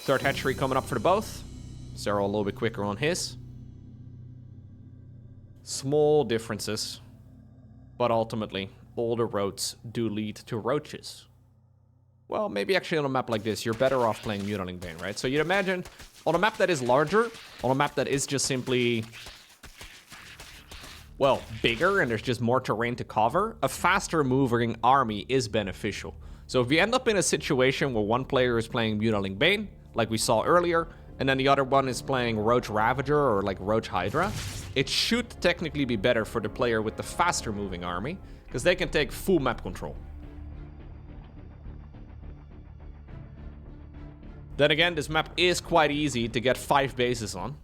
S1: Third hatchery coming up for the both. Serral a little bit quicker on his. Small differences, but ultimately, all the roads do lead to roaches. Well, maybe actually on a map like this, you're better off playing Mutaling Bane, right? So you'd imagine, on a map that is larger, on a map that is just simply, well, bigger and there's just more terrain to cover, a faster moving army is beneficial. So if you end up in a situation where one player is playing Mutaling Bane, like we saw earlier, and then the other one is playing Roach Ravager or like Roach Hydra, it should technically be better for the player with the faster moving army, because they can take full map control. Then again, this map is quite easy to get 5 bases on.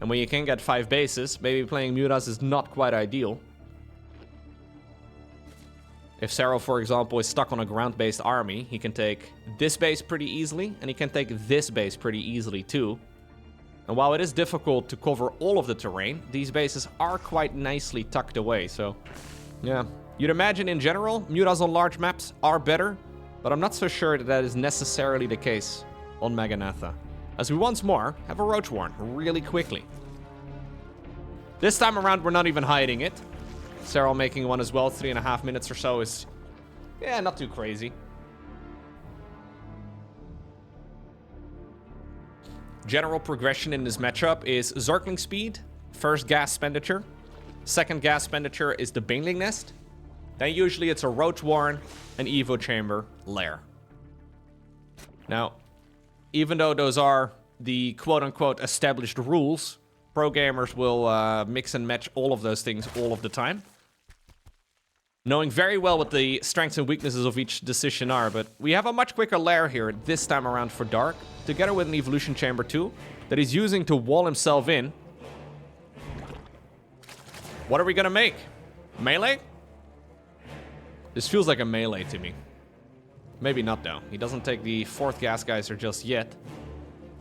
S1: And when you can get 5 bases, maybe playing Mutas is not quite ideal. If Serral, for example, is stuck on a ground-based army, he can take this base pretty easily, and he can take this base pretty easily too. And while it is difficult to cover all of the terrain, these bases are quite nicely tucked away, so yeah. You'd imagine in general, Mutas on large maps are better, but I'm not so sure that that is necessarily the case on Maganatha. As we once more have a Roach Warren really quickly. This time around, we're not even hiding it. Serral making one as well, 3.5 minutes or so is, yeah, not too crazy. General progression in this matchup is Zergling speed, first gas expenditure. Second gas expenditure is the Baneling Nest. Then usually it's a Roach Warren, an Evo Chamber, Lair. Now, even though those are the quote-unquote established rules, pro gamers will mix and match all of those things all of the time, knowing very well what the strengths and weaknesses of each decision are. But we have a much quicker Lair here this time around for Dark, together with an Evolution Chamber too, that he's using to wall himself in. What are we gonna make? Melee? This feels like a melee to me. Maybe not though. He doesn't take the 4th Gas Geyser just yet.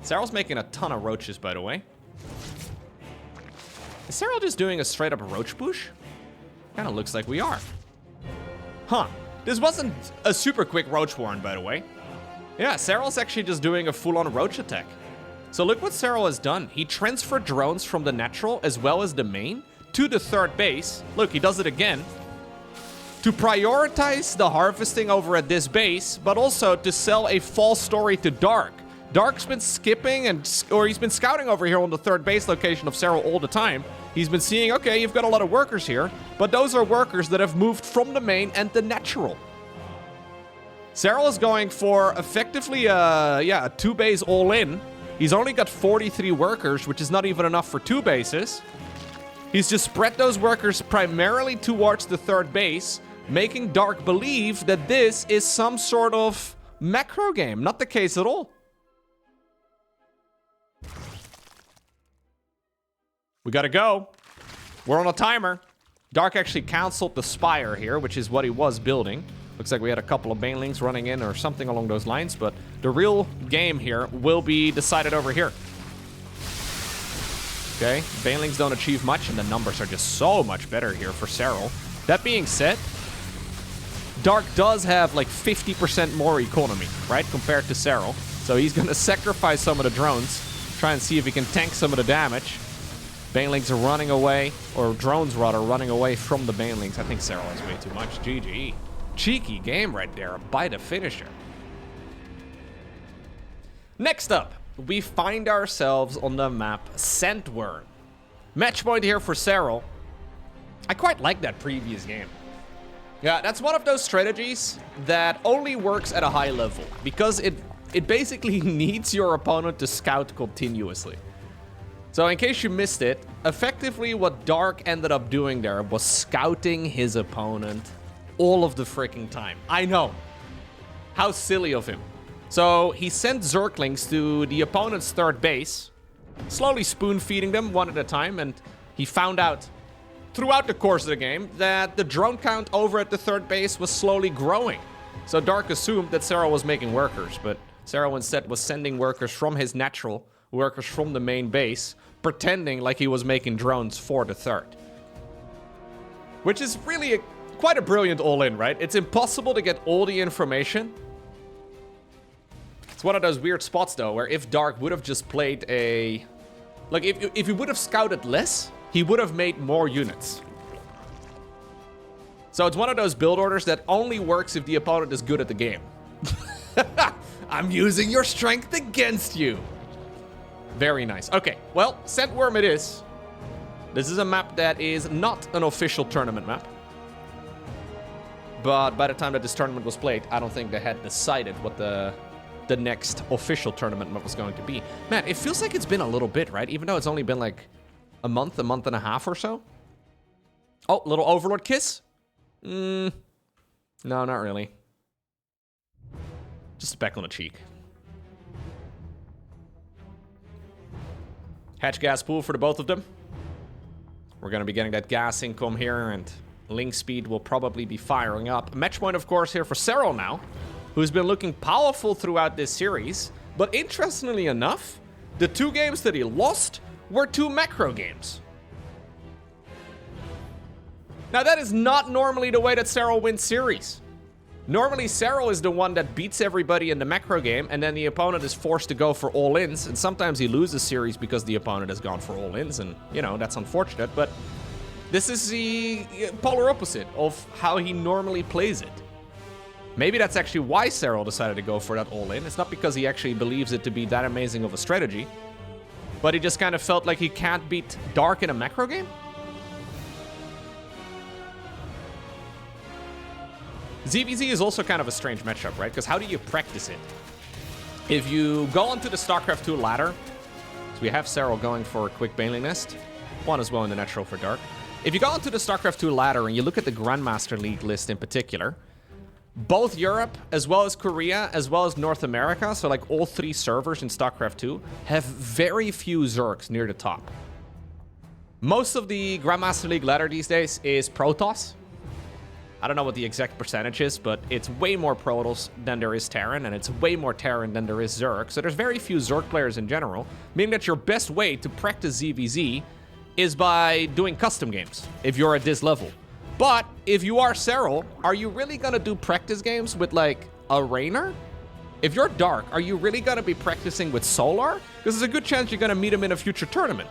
S1: Serral's making a ton of roaches, by the way. Is Serral just doing a straight up roach push? Kinda looks like we are. Huh. This wasn't a super quick Roach Warren, by the way. Yeah, Serral's actually just doing a full-on roach attack. So look what Serral has done. He transferred drones from the natural as well as the main to the third base. Look, he does it again. To prioritize the harvesting over at this base, but also to sell a false story to Dark. Dark's been skipping or he's been scouting over here on the third base location of Serral all the time. He's been seeing, okay, you've got a lot of workers here, but those are workers that have moved from the main and the natural. Serral is going for effectively a 2-base all-in. He's only got 43 workers, which is not even enough for 2 bases. He's just spread those workers primarily towards the third base, making Dark believe that this is some sort of macro game. Not the case at all. We gotta go. We're on a timer. Dark actually canceled the Spire here, which is what he was building. Looks like we had a couple of banelings running in or something along those lines, but the real game here will be decided over here. Okay, banelings don't achieve much, and the numbers are just so much better here for Serral. That being said, Dark does have like 50% more economy, right, compared to Serral. So he's gonna sacrifice some of the drones, try and see if he can tank some of the damage. Banelings are running away, or drones rather, running away from the banelings. I think Serral has way too much. GG. Cheeky game right there, by the finisher. Next up, we find ourselves on the map Scentworm. Match point here for Serral. I quite like that previous game. Yeah, that's one of those strategies that only works at a high level, because it basically needs your opponent to scout continuously. So in case you missed it, effectively what Dark ended up doing there was scouting his opponent all of the freaking time. I know. How silly of him. So he sent Zerglings to the opponent's third base, slowly spoon-feeding them one at a time, and he found out throughout the course of the game that the drone count over at the third base was slowly growing. So Dark assumed that Serral was making workers, but Serral instead was sending workers from his natural, workers from the main base, pretending like he was making drones for the third. Which is really quite a brilliant all-in, right? It's impossible to get all the information. It's one of those weird spots, though, where if Dark would have just played a... Like, if he would have scouted less, he would have made more units. So it's one of those build orders that only works if the opponent is good at the game. I'm using your strength against you. Very nice. Okay, well, Scentworm it is. This is a map that is not an official tournament map. But by the time that this tournament was played, I don't think they had decided what the next official tournament map was going to be. Man, it feels like it's been a little bit, right? Even though it's only been like a month and a half or so. Oh, little Overlord kiss? No, not really. Just a peck on the cheek. Hatch gas pool for the both of them. We're going to be getting that gas income here, and link speed will probably be firing up. Match point, of course, here for Serral now, who's been looking powerful throughout this series. But interestingly enough, the 2 games that he lost were 2 macro games. Now, that is not normally the way that Serral wins series. Normally, Serral is the one that beats everybody in the macro game, and then the opponent is forced to go for all-ins, and sometimes he loses series because the opponent has gone for all-ins, and, you know, that's unfortunate, but this is the polar opposite of how he normally plays it. Maybe that's actually why Serral decided to go for that all-in. It's not because he actually believes it to be that amazing of a strategy, but he just kind of felt like he can't beat Dark in a macro game? ZVZ is also kind of a strange matchup, right? Because how do you practice it? If you go onto the StarCraft 2 ladder, so we have Serral going for a quick Baneling Nest, one as well in the natural for Dark. If you go onto the StarCraft 2 ladder and you look at the Grandmaster League list in particular, both Europe, as well as Korea, as well as North America, so like all 3 servers in StarCraft 2, have very few Zergs near the top. Most of the Grandmaster League ladder these days is Protoss. I don't know what the exact percentage is, but it's way more Protoss than there is Terran, and it's way more Terran than there is Zerg. So there's very few Zerg players in general, meaning that your best way to practice ZVZ is by doing custom games, if you're at this level. But if you are Serral, are you really gonna do practice games with like a Raynor? If you're Dark, are you really going to be practicing with Solar? Because there's a good chance you're going to meet him in a future tournament.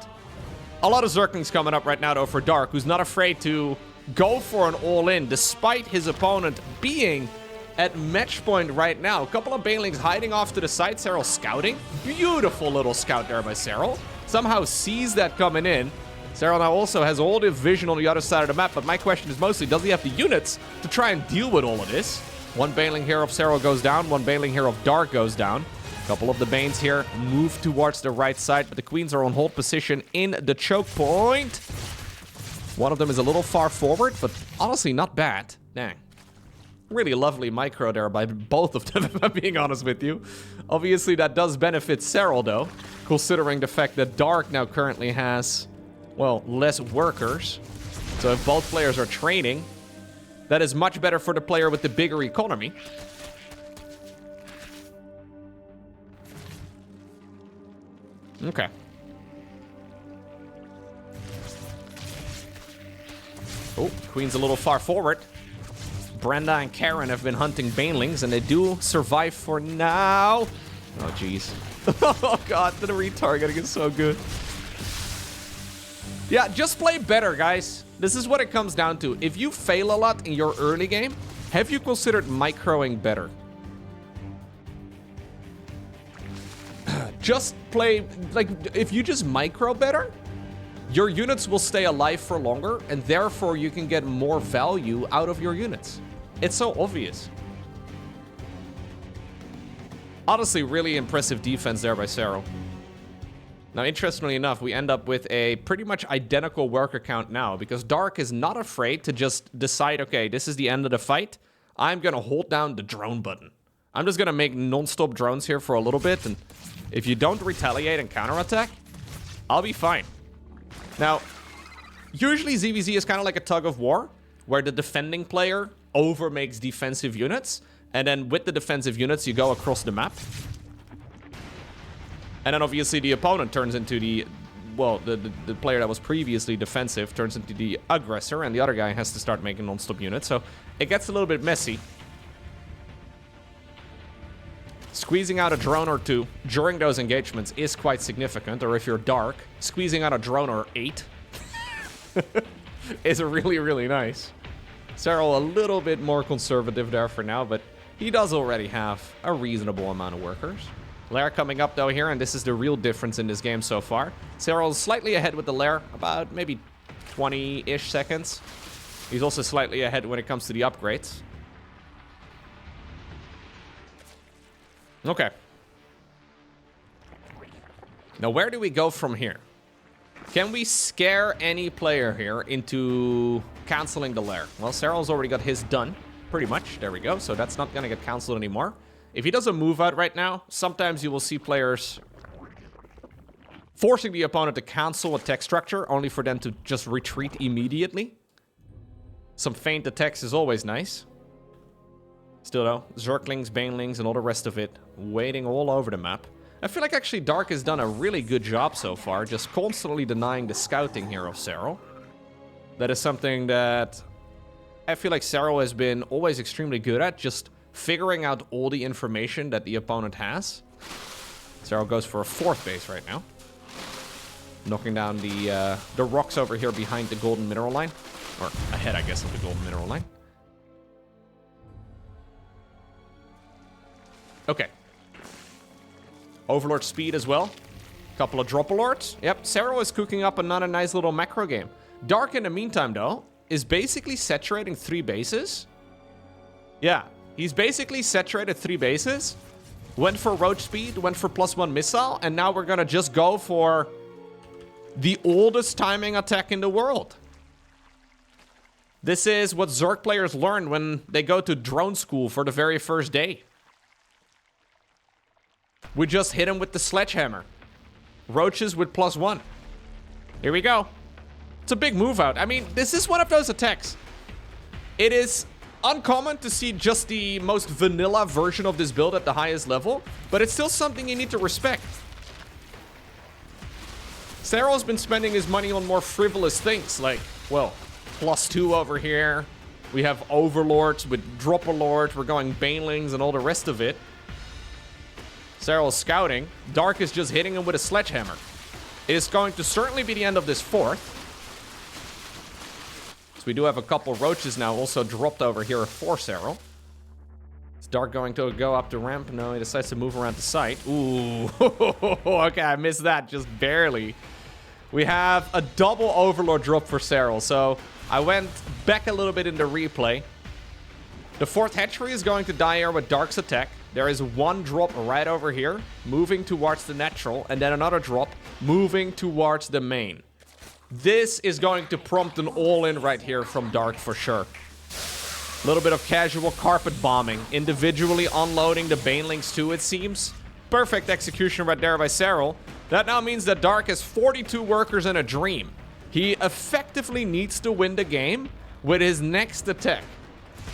S1: A lot of Zerglings coming up right now, though, for Dark, who's not afraid to go for an all-in, despite his opponent being at match point right now. A couple of Banelings hiding off to the side. Serral scouting. Beautiful little scout there by Serral. Somehow sees that coming in. Serral now also has all the vision on the other side of the map, but my question is mostly, does he have the units to try and deal with all of this? One Baneling here of Serral goes down. One Baneling here of Dark goes down. A couple of the Banes here move towards the right side, but the Queens are on hold position in the choke point. One of them is a little far forward, but honestly not bad. Dang. Really lovely micro there by both of them, if I'm being honest with you. Obviously, that does benefit Serral, though, considering the fact that Dark now currently has, well, less workers. So if both players are training, that is much better for the player with the bigger economy. Okay. Oh, Queen's a little far forward. Brenda and Karen have been hunting Banelings, and they do survive for now. Oh, jeez. Oh, God, the retargeting is so good. Yeah, just play better, guys. This is what it comes down to. If you fail a lot in your early game, have you considered microing better? Just play, like, if you just micro better, your units will stay alive for longer, and therefore you can get more value out of your units. It's so obvious. Honestly, really impressive defense there by Serral. Now, interestingly enough, we end up with a pretty much identical worker count now, because Dark is not afraid to just decide, okay, this is the end of the fight. I'm going to hold down the drone button. I'm just going to make non-stop drones here for a little bit, and if you don't retaliate and counterattack, I'll be fine. Now, usually ZVZ is kind of like a tug of war, where the defending player overmakes defensive units, and then with the defensive units, you go across the map. And then obviously the opponent turns into the, well, the player that was previously defensive turns into the aggressor, and the other guy has to start making non-stop units. So it gets a little bit messy. Squeezing out a drone or two during those engagements is quite significant, or if you're Dark, squeezing out a drone or 8 is really, really nice. Serral a little bit more conservative there for now, but he does already have a reasonable amount of workers. Lair coming up, though, here, and this is the real difference in this game so far. Serral's slightly ahead with the Lair, about maybe 20-ish seconds. He's also slightly ahead when it comes to the upgrades. Okay. Now, where do we go from here? Can we scare any player here into canceling the Lair? Well, Serral's already got his done, pretty much. There we go. So that's not going to get canceled anymore. If he does a move out right now, sometimes you will see players forcing the opponent to cancel a tech structure, only for them to just retreat immediately. Some feint attacks is always nice. Still though, Zerglings, Banelings, and all the rest of it waiting all over the map. I feel like actually Dark has done a really good job so far, just constantly denying the scouting here of Serral. That is something that I feel like Serral has been always extremely good at, just figuring out all the information that the opponent has. Serral goes for a 4th base right now. Knocking down the rocks over here behind the golden mineral line. Or ahead, I guess, of the golden mineral line. Okay. Overlord speed as well. Couple of Drop-a-Lords. Yep, Serral is cooking up another nice little macro game. Dark, in the meantime, though, is basically saturating 3 bases. Yeah, he's basically saturated 3 bases. Went for roach speed, went for +1 missile, and now we're gonna just go for the oldest timing attack in the world. This is what Zerg players learn when they go to drone school for the very first day. We just hit him with the sledgehammer. Roaches with +1. Here we go. It's a big move out. I mean, this is one of those attacks. It is uncommon to see just the most vanilla version of this build at the highest level, but it's still something you need to respect. Serral's been spending his money on more frivolous things, like, well, +2 over here. We have Overlords with Drop-a-Lord. We're going Banelings and all the rest of it. Serral is scouting. Dark is just hitting him with a sledgehammer. It is going to certainly be the end of this fourth. So we do have a couple roaches now also dropped over here for Serral. Is Dark going to go up the ramp? No, he decides to move around the site. Ooh. Okay, I missed that just barely. We have a double Overlord drop for Serral. So I went back a little bit in the replay. The fourth hatchery is going to die here with Dark's attack. There is one drop right over here, moving towards the natural, and then another drop moving towards the main. This is going to prompt an all-in right here from Dark for sure. A little bit of casual carpet bombing, individually unloading the banelings too, it seems. Perfect execution right there by Serral. That now means that Dark has 42 workers in a dream. He effectively needs to win the game with his next attack.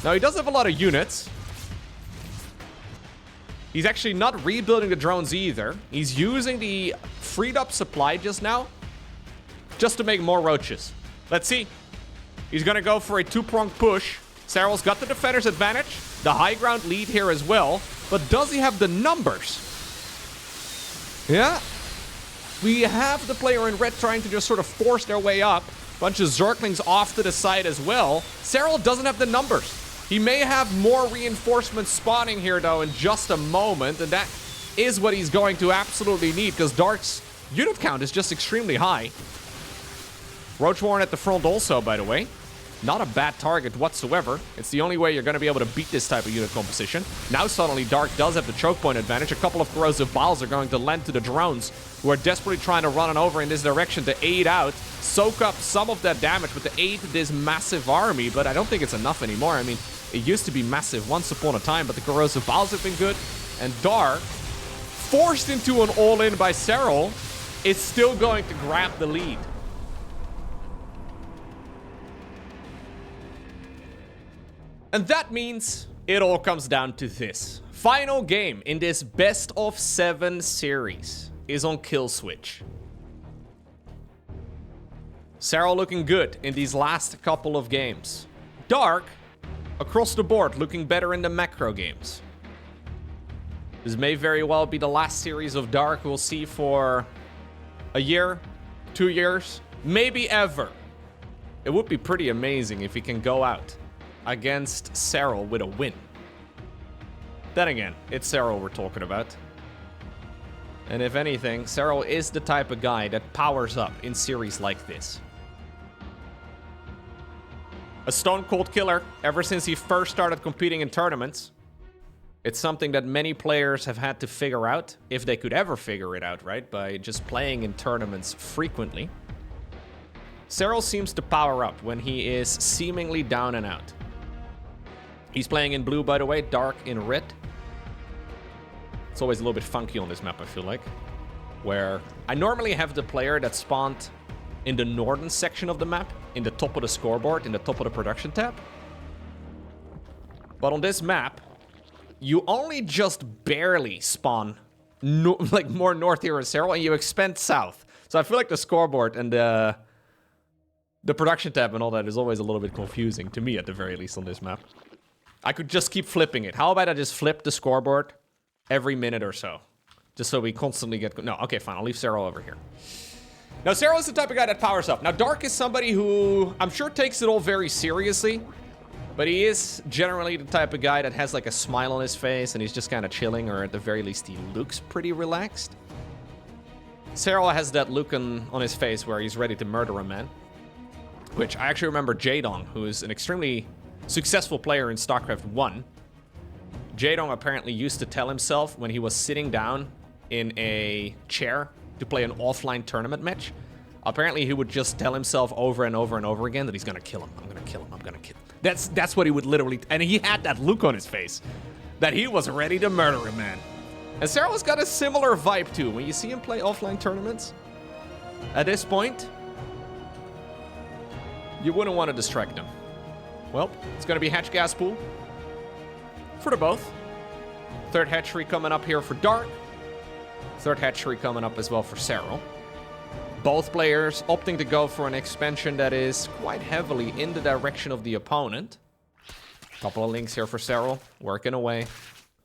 S1: Now, he does have a lot of units. He's actually not rebuilding the drones either. He's using the freed up supply just now just to make more roaches. Let's see. He's going to go for a two-pronged push. Serral's got the defender's advantage, the high ground lead here as well. But does he have the numbers? Yeah. We have the player in red trying to just sort of force their way up. Bunch of Zerglings off to the side as well. Serral doesn't have the numbers. He may have more reinforcements spawning here, though, in just a moment. And that is what he's going to absolutely need, because Dark's unit count is just extremely high. Roach Warren at the front also, by the way. Not a bad target whatsoever. It's the only way you're going to be able to beat this type of unit composition. Now suddenly Dark does have the choke point advantage. A couple of corrosive balls are going to lend to the drones, who are desperately trying to run it over in this direction to aid out, soak up some of that damage with the aid this massive army. But I don't think it's enough anymore. I mean, it used to be massive once upon a time, but the corrosive balls have been good. And Dark, forced into an all-in by Serral, is still going to grab the lead. And that means it all comes down to this. Final game in this best-of-7 series is on kill switch. Serral looking good in these last couple of games. Dark, across the board, looking better in the macro games. This may very well be the last series of Dark we'll see for a year, 2 years, maybe ever. It would be pretty amazing if he can go out against Serral with a win. Then again, it's Serral we're talking about. And if anything, Serral is the type of guy that powers up in series like this. A stone cold killer ever since he first started competing in tournaments. It's something that many players have had to figure out, if they could ever figure it out, right? By just playing in tournaments frequently. Serral seems to power up when he is seemingly down and out. He's playing in blue, by the way, Dark in red. It's always a little bit funky on this map, I feel like. Where I normally have the player that spawned in the northern section of the map, in the top of the scoreboard, in the top of the production tab. But on this map, you only just barely spawn like more north here in Serral, and you expand south. So I feel like the scoreboard and the production tab and all that is always a little bit confusing, to me at the very least on this map. I could just keep flipping it. How about I just flip the scoreboard every minute or so? Just so we constantly get... No, okay, fine. I'll leave Serral over here. Now, Serral is the type of guy that powers up. Now, Dark is somebody who I'm sure takes it all very seriously. But he is generally the type of guy that has like a smile on his face and he's just kind of chilling, or at the very least he looks pretty relaxed. Serral has that look on his face where he's ready to murder a man. Which I actually remember Jaedong, who is an extremely successful player in StarCraft 1. Jaedong apparently used to tell himself when he was sitting down in a chair to play an offline tournament match, apparently he would just tell himself over and over and over again that he's gonna kill him, I'm gonna kill him, I'm gonna kill him. That's what he would literally... And he had that look on his face, that he was ready to murder a man. And Serral's got a similar vibe too. When you see him play offline tournaments, at this point, you wouldn't want to distract him. Well, it's going to be hatch gas pool for the both. Third hatchery coming up here for Dark. Third hatchery coming up as well for Serral. Both players opting to go for an expansion that is quite heavily in the direction of the opponent. Couple of links here for Serral, working away.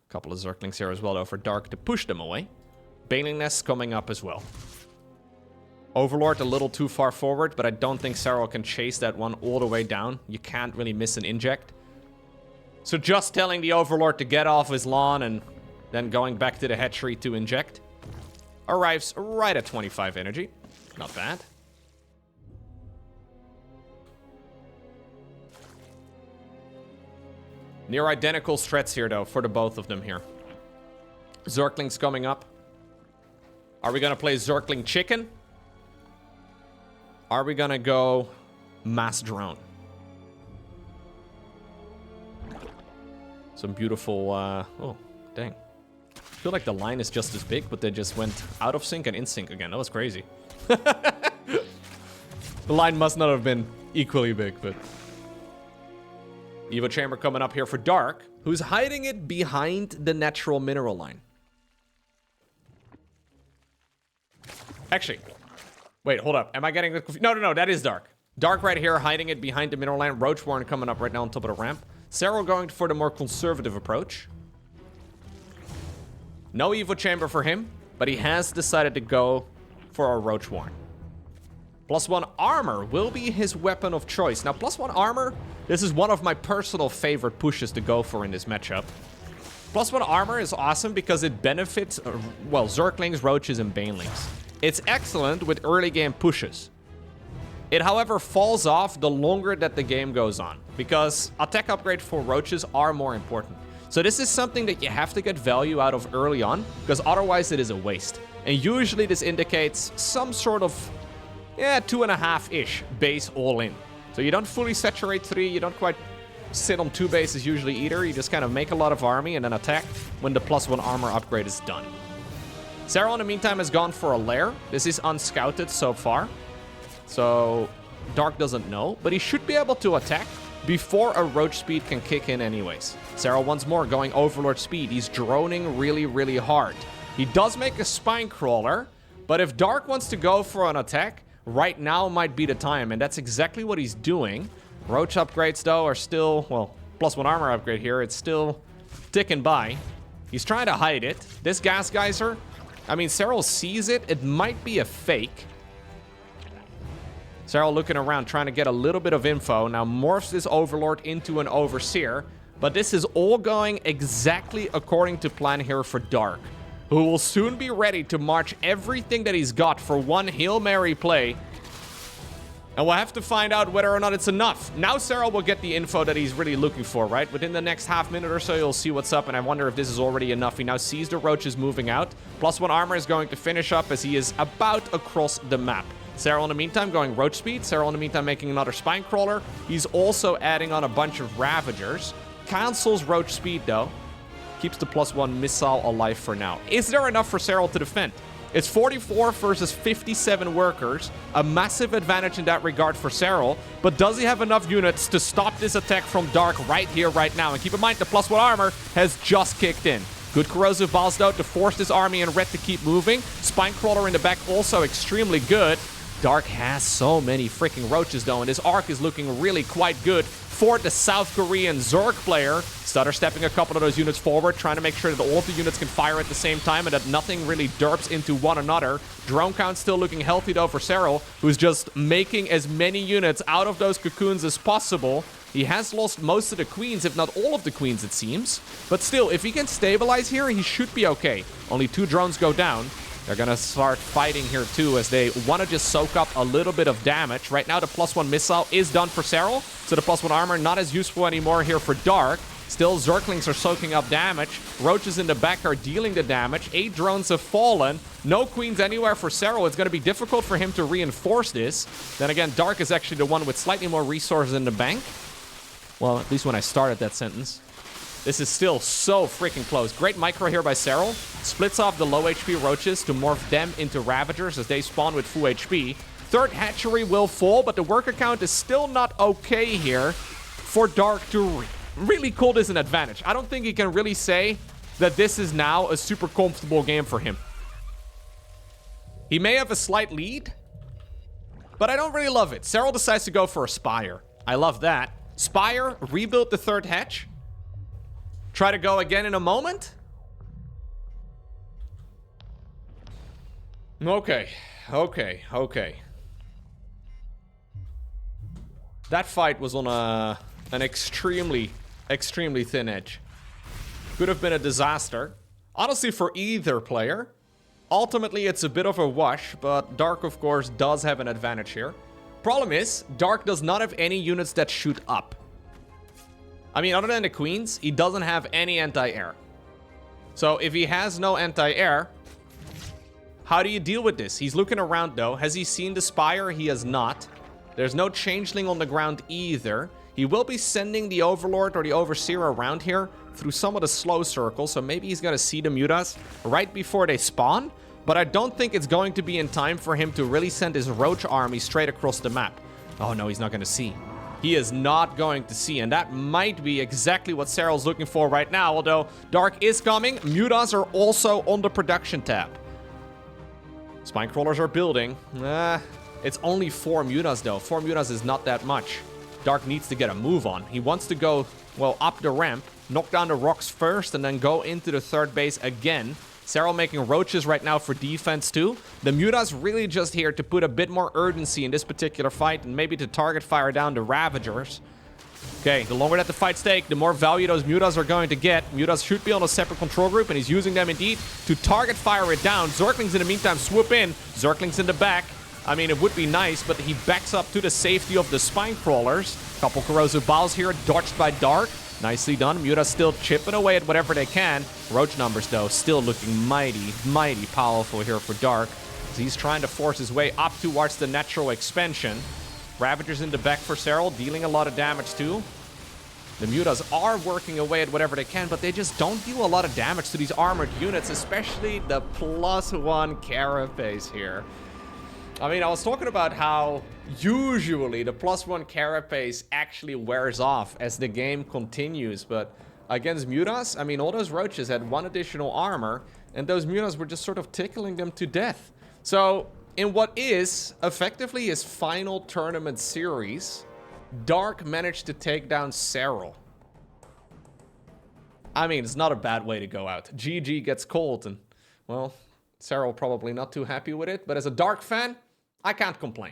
S1: Couple of Zerglings here as well, though, for Dark to push them away. Baneling Nest coming up as well. Overlord a little too far forward, but I don't think Serral can chase that one all the way down. You can't really miss an inject. So just telling the Overlord to get off his lawn and then going back to the hatchery to inject. Arrives right at 25 energy. Not bad. Near identical threats here, though, for the both of them here. Zerglings coming up. Are we going to play Zergling Chicken? Are we going to go Mass Drone? Some beautiful... oh, dang. I feel like the line is just as big, but they just went out of sync and in sync again. That was crazy. The line must not have been equally big, but... Evo Chamber coming up here for Dark, who's hiding it behind the natural mineral line. Actually, wait, hold up. Am I getting... No, that is Dark. Dark right here, hiding it behind the mineral line. Roach Warren coming up right now on top of the ramp. Serral going for the more conservative approach. No Evo Chamber for him, but he has decided to go for a Roach Warren. +1 armor will be his weapon of choice. Now, +1 armor, this is one of my personal favorite pushes to go for in this matchup. +1 armor is awesome because it benefits, well, Zerglings, Roaches, and Banelings. It's excellent with early game pushes. It, however, falls off the longer that the game goes on, because attack upgrade for Roaches are more important. So this is something that you have to get value out of early on, because otherwise it is a waste. And usually this indicates some sort of... yeah, 2.5-ish base all in. So you don't fully saturate 3, you don't quite sit on 2 bases usually either. You just kind of make a lot of army and then attack when the +1 armor upgrade is done. Serral in the meantime has gone for a lair. This is unscouted so far. So Dark doesn't know, but he should be able to attack before a Roach speed can kick in anyways. Serral once more going Overlord speed. He's droning really, really hard. He does make a Spine Crawler, but if Dark wants to go for an attack, right now might be the time, and that's exactly what he's doing. Roach upgrades, though, are still, well, +1 armor upgrade here. It's still ticking by. He's trying to hide it. This Gas Geyser, I mean, Serral sees it. It might be a fake. Serral looking around, trying to get a little bit of info. Now morphs this Overlord into an Overseer, but this is all going exactly according to plan here for Dark, who will soon be ready to march everything that he's got for one Hail Mary play. And we'll have to find out whether or not it's enough. Now Serral will get the info that he's really looking for, right? Within the next half minute or so, you'll see what's up, and I wonder if this is already enough. He now sees the Roaches moving out. +1 armor is going to finish up as he is about across the map. Serral in the meantime going Roach speed. Serral in the meantime making another Spine Crawler. He's also adding on a bunch of Ravagers. Cancels Roach speed, though. Keeps the +1 missile alive for now. Is there enough for Serral to defend? It's 44 versus 57 workers. A massive advantage in that regard for Serral. But does he have enough units to stop this attack from Dark right here, right now? And keep in mind, the +1 armor has just kicked in. Good Corrosive Balls, though, to force this army in red to keep moving. Spine Crawler in the back also extremely good. Dark has so many freaking Roaches, though, and this arc is looking really quite good for the South Korean Zerg player. Stutter stepping a couple of those units forward, trying to make sure that all of the units can fire at the same time and that nothing really derps into one another. Drone count still looking healthy, though, for Serral, who's just making as many units out of those cocoons as possible. He has lost most of the queens, if not all of the queens, it seems. But still, if he can stabilize here, he should be okay. Only 2 drones go down. They're going to start fighting here, too, as they want to just soak up a little bit of damage. Right now, the +1 missile is done for Serral, so the +1 armor not as useful anymore here for Dark. Still, Zerglings are soaking up damage. Roaches in the back are dealing the damage. 8 drones have fallen. No queens anywhere for Serral. It's going to be difficult for him to reinforce this. Then again, Dark is actually the one with slightly more resources in the bank. Well, at least when I started that sentence. This is still so freaking close. Great micro here by Serral. Splits off the low HP Roaches to morph them into Ravagers as they spawn with full HP. Third hatchery will fall, but the worker count is still not okay here for Dark to really call this an advantage. I don't think he can really say that this is now a super comfortable game for him. He may have a slight lead, but I don't really love it. Serral decides to go for a Spire. I love that. Spire, rebuild the third hatch. Try to go again in a moment. Okay, okay, okay. That fight was on an extremely thin edge. Could have been a disaster. Honestly, for either player. Ultimately, it's a bit of a wash, but Dark, of course, does have an advantage here. Problem is, Dark does not have any units that shoot up. I mean, other than the Queens, he doesn't have any anti-air. So if he has no anti-air, how do you deal with this? He's looking around, though. Has he seen the Spire? He has not. There's no Changeling on the ground either. He will be sending the Overlord or the Overseer around here through some of the slow circles, so maybe he's gonna see the Mutas right before they spawn, but I don't think it's going to be in time for him to really send his Roach army straight across the map. Oh no, he's not gonna see. He is not going to see, and that might be exactly what Serral's looking for right now, although Dark is coming. Mutas are also on the production tab. Spinecrawlers are building. It's only 4 Mutas, though. 4 Mutas is not that much. Dark needs to get a move on. He wants to go, well, up the ramp, knock down the rocks first, and then go into the third base again. Serral making roaches right now for defense, too. The Mutas really just here to put a bit more urgency in this particular fight, and maybe to target fire down the Ravagers. Okay, the longer that the fights take, the more value those Mutas are going to get. Mutas should be on a separate control group, and he's using them indeed to target fire it down. Zerglings in the meantime swoop in. Zerglings in the back. I mean, it would be nice, but he backs up to the safety of the Spinecrawlers. Couple Corrosive Bowels here, dodged by Dark. Nicely done. Mutas still chipping away at whatever they can. Roach numbers, though, still looking mighty powerful here for Dark. He's trying to force his way up towards the natural expansion. Ravagers in the back for Serral, dealing a lot of damage, too. The Mutas are working away at whatever they can, but they just don't deal a lot of damage to these armored units, especially the +1 Carapace here. I mean, I was talking about how usually the +1 Carapace actually wears off as the game continues, but against Mutas, I mean, all those Roaches had 1 additional armor, and those Mutas were just sort of tickling them to death. So, in what is effectively his final tournament series, Dark managed to take down Serral. I mean, it's not a bad way to go out. GG gets cold, and, well, Serral probably not too happy with it, but as a Dark fan, I can't complain.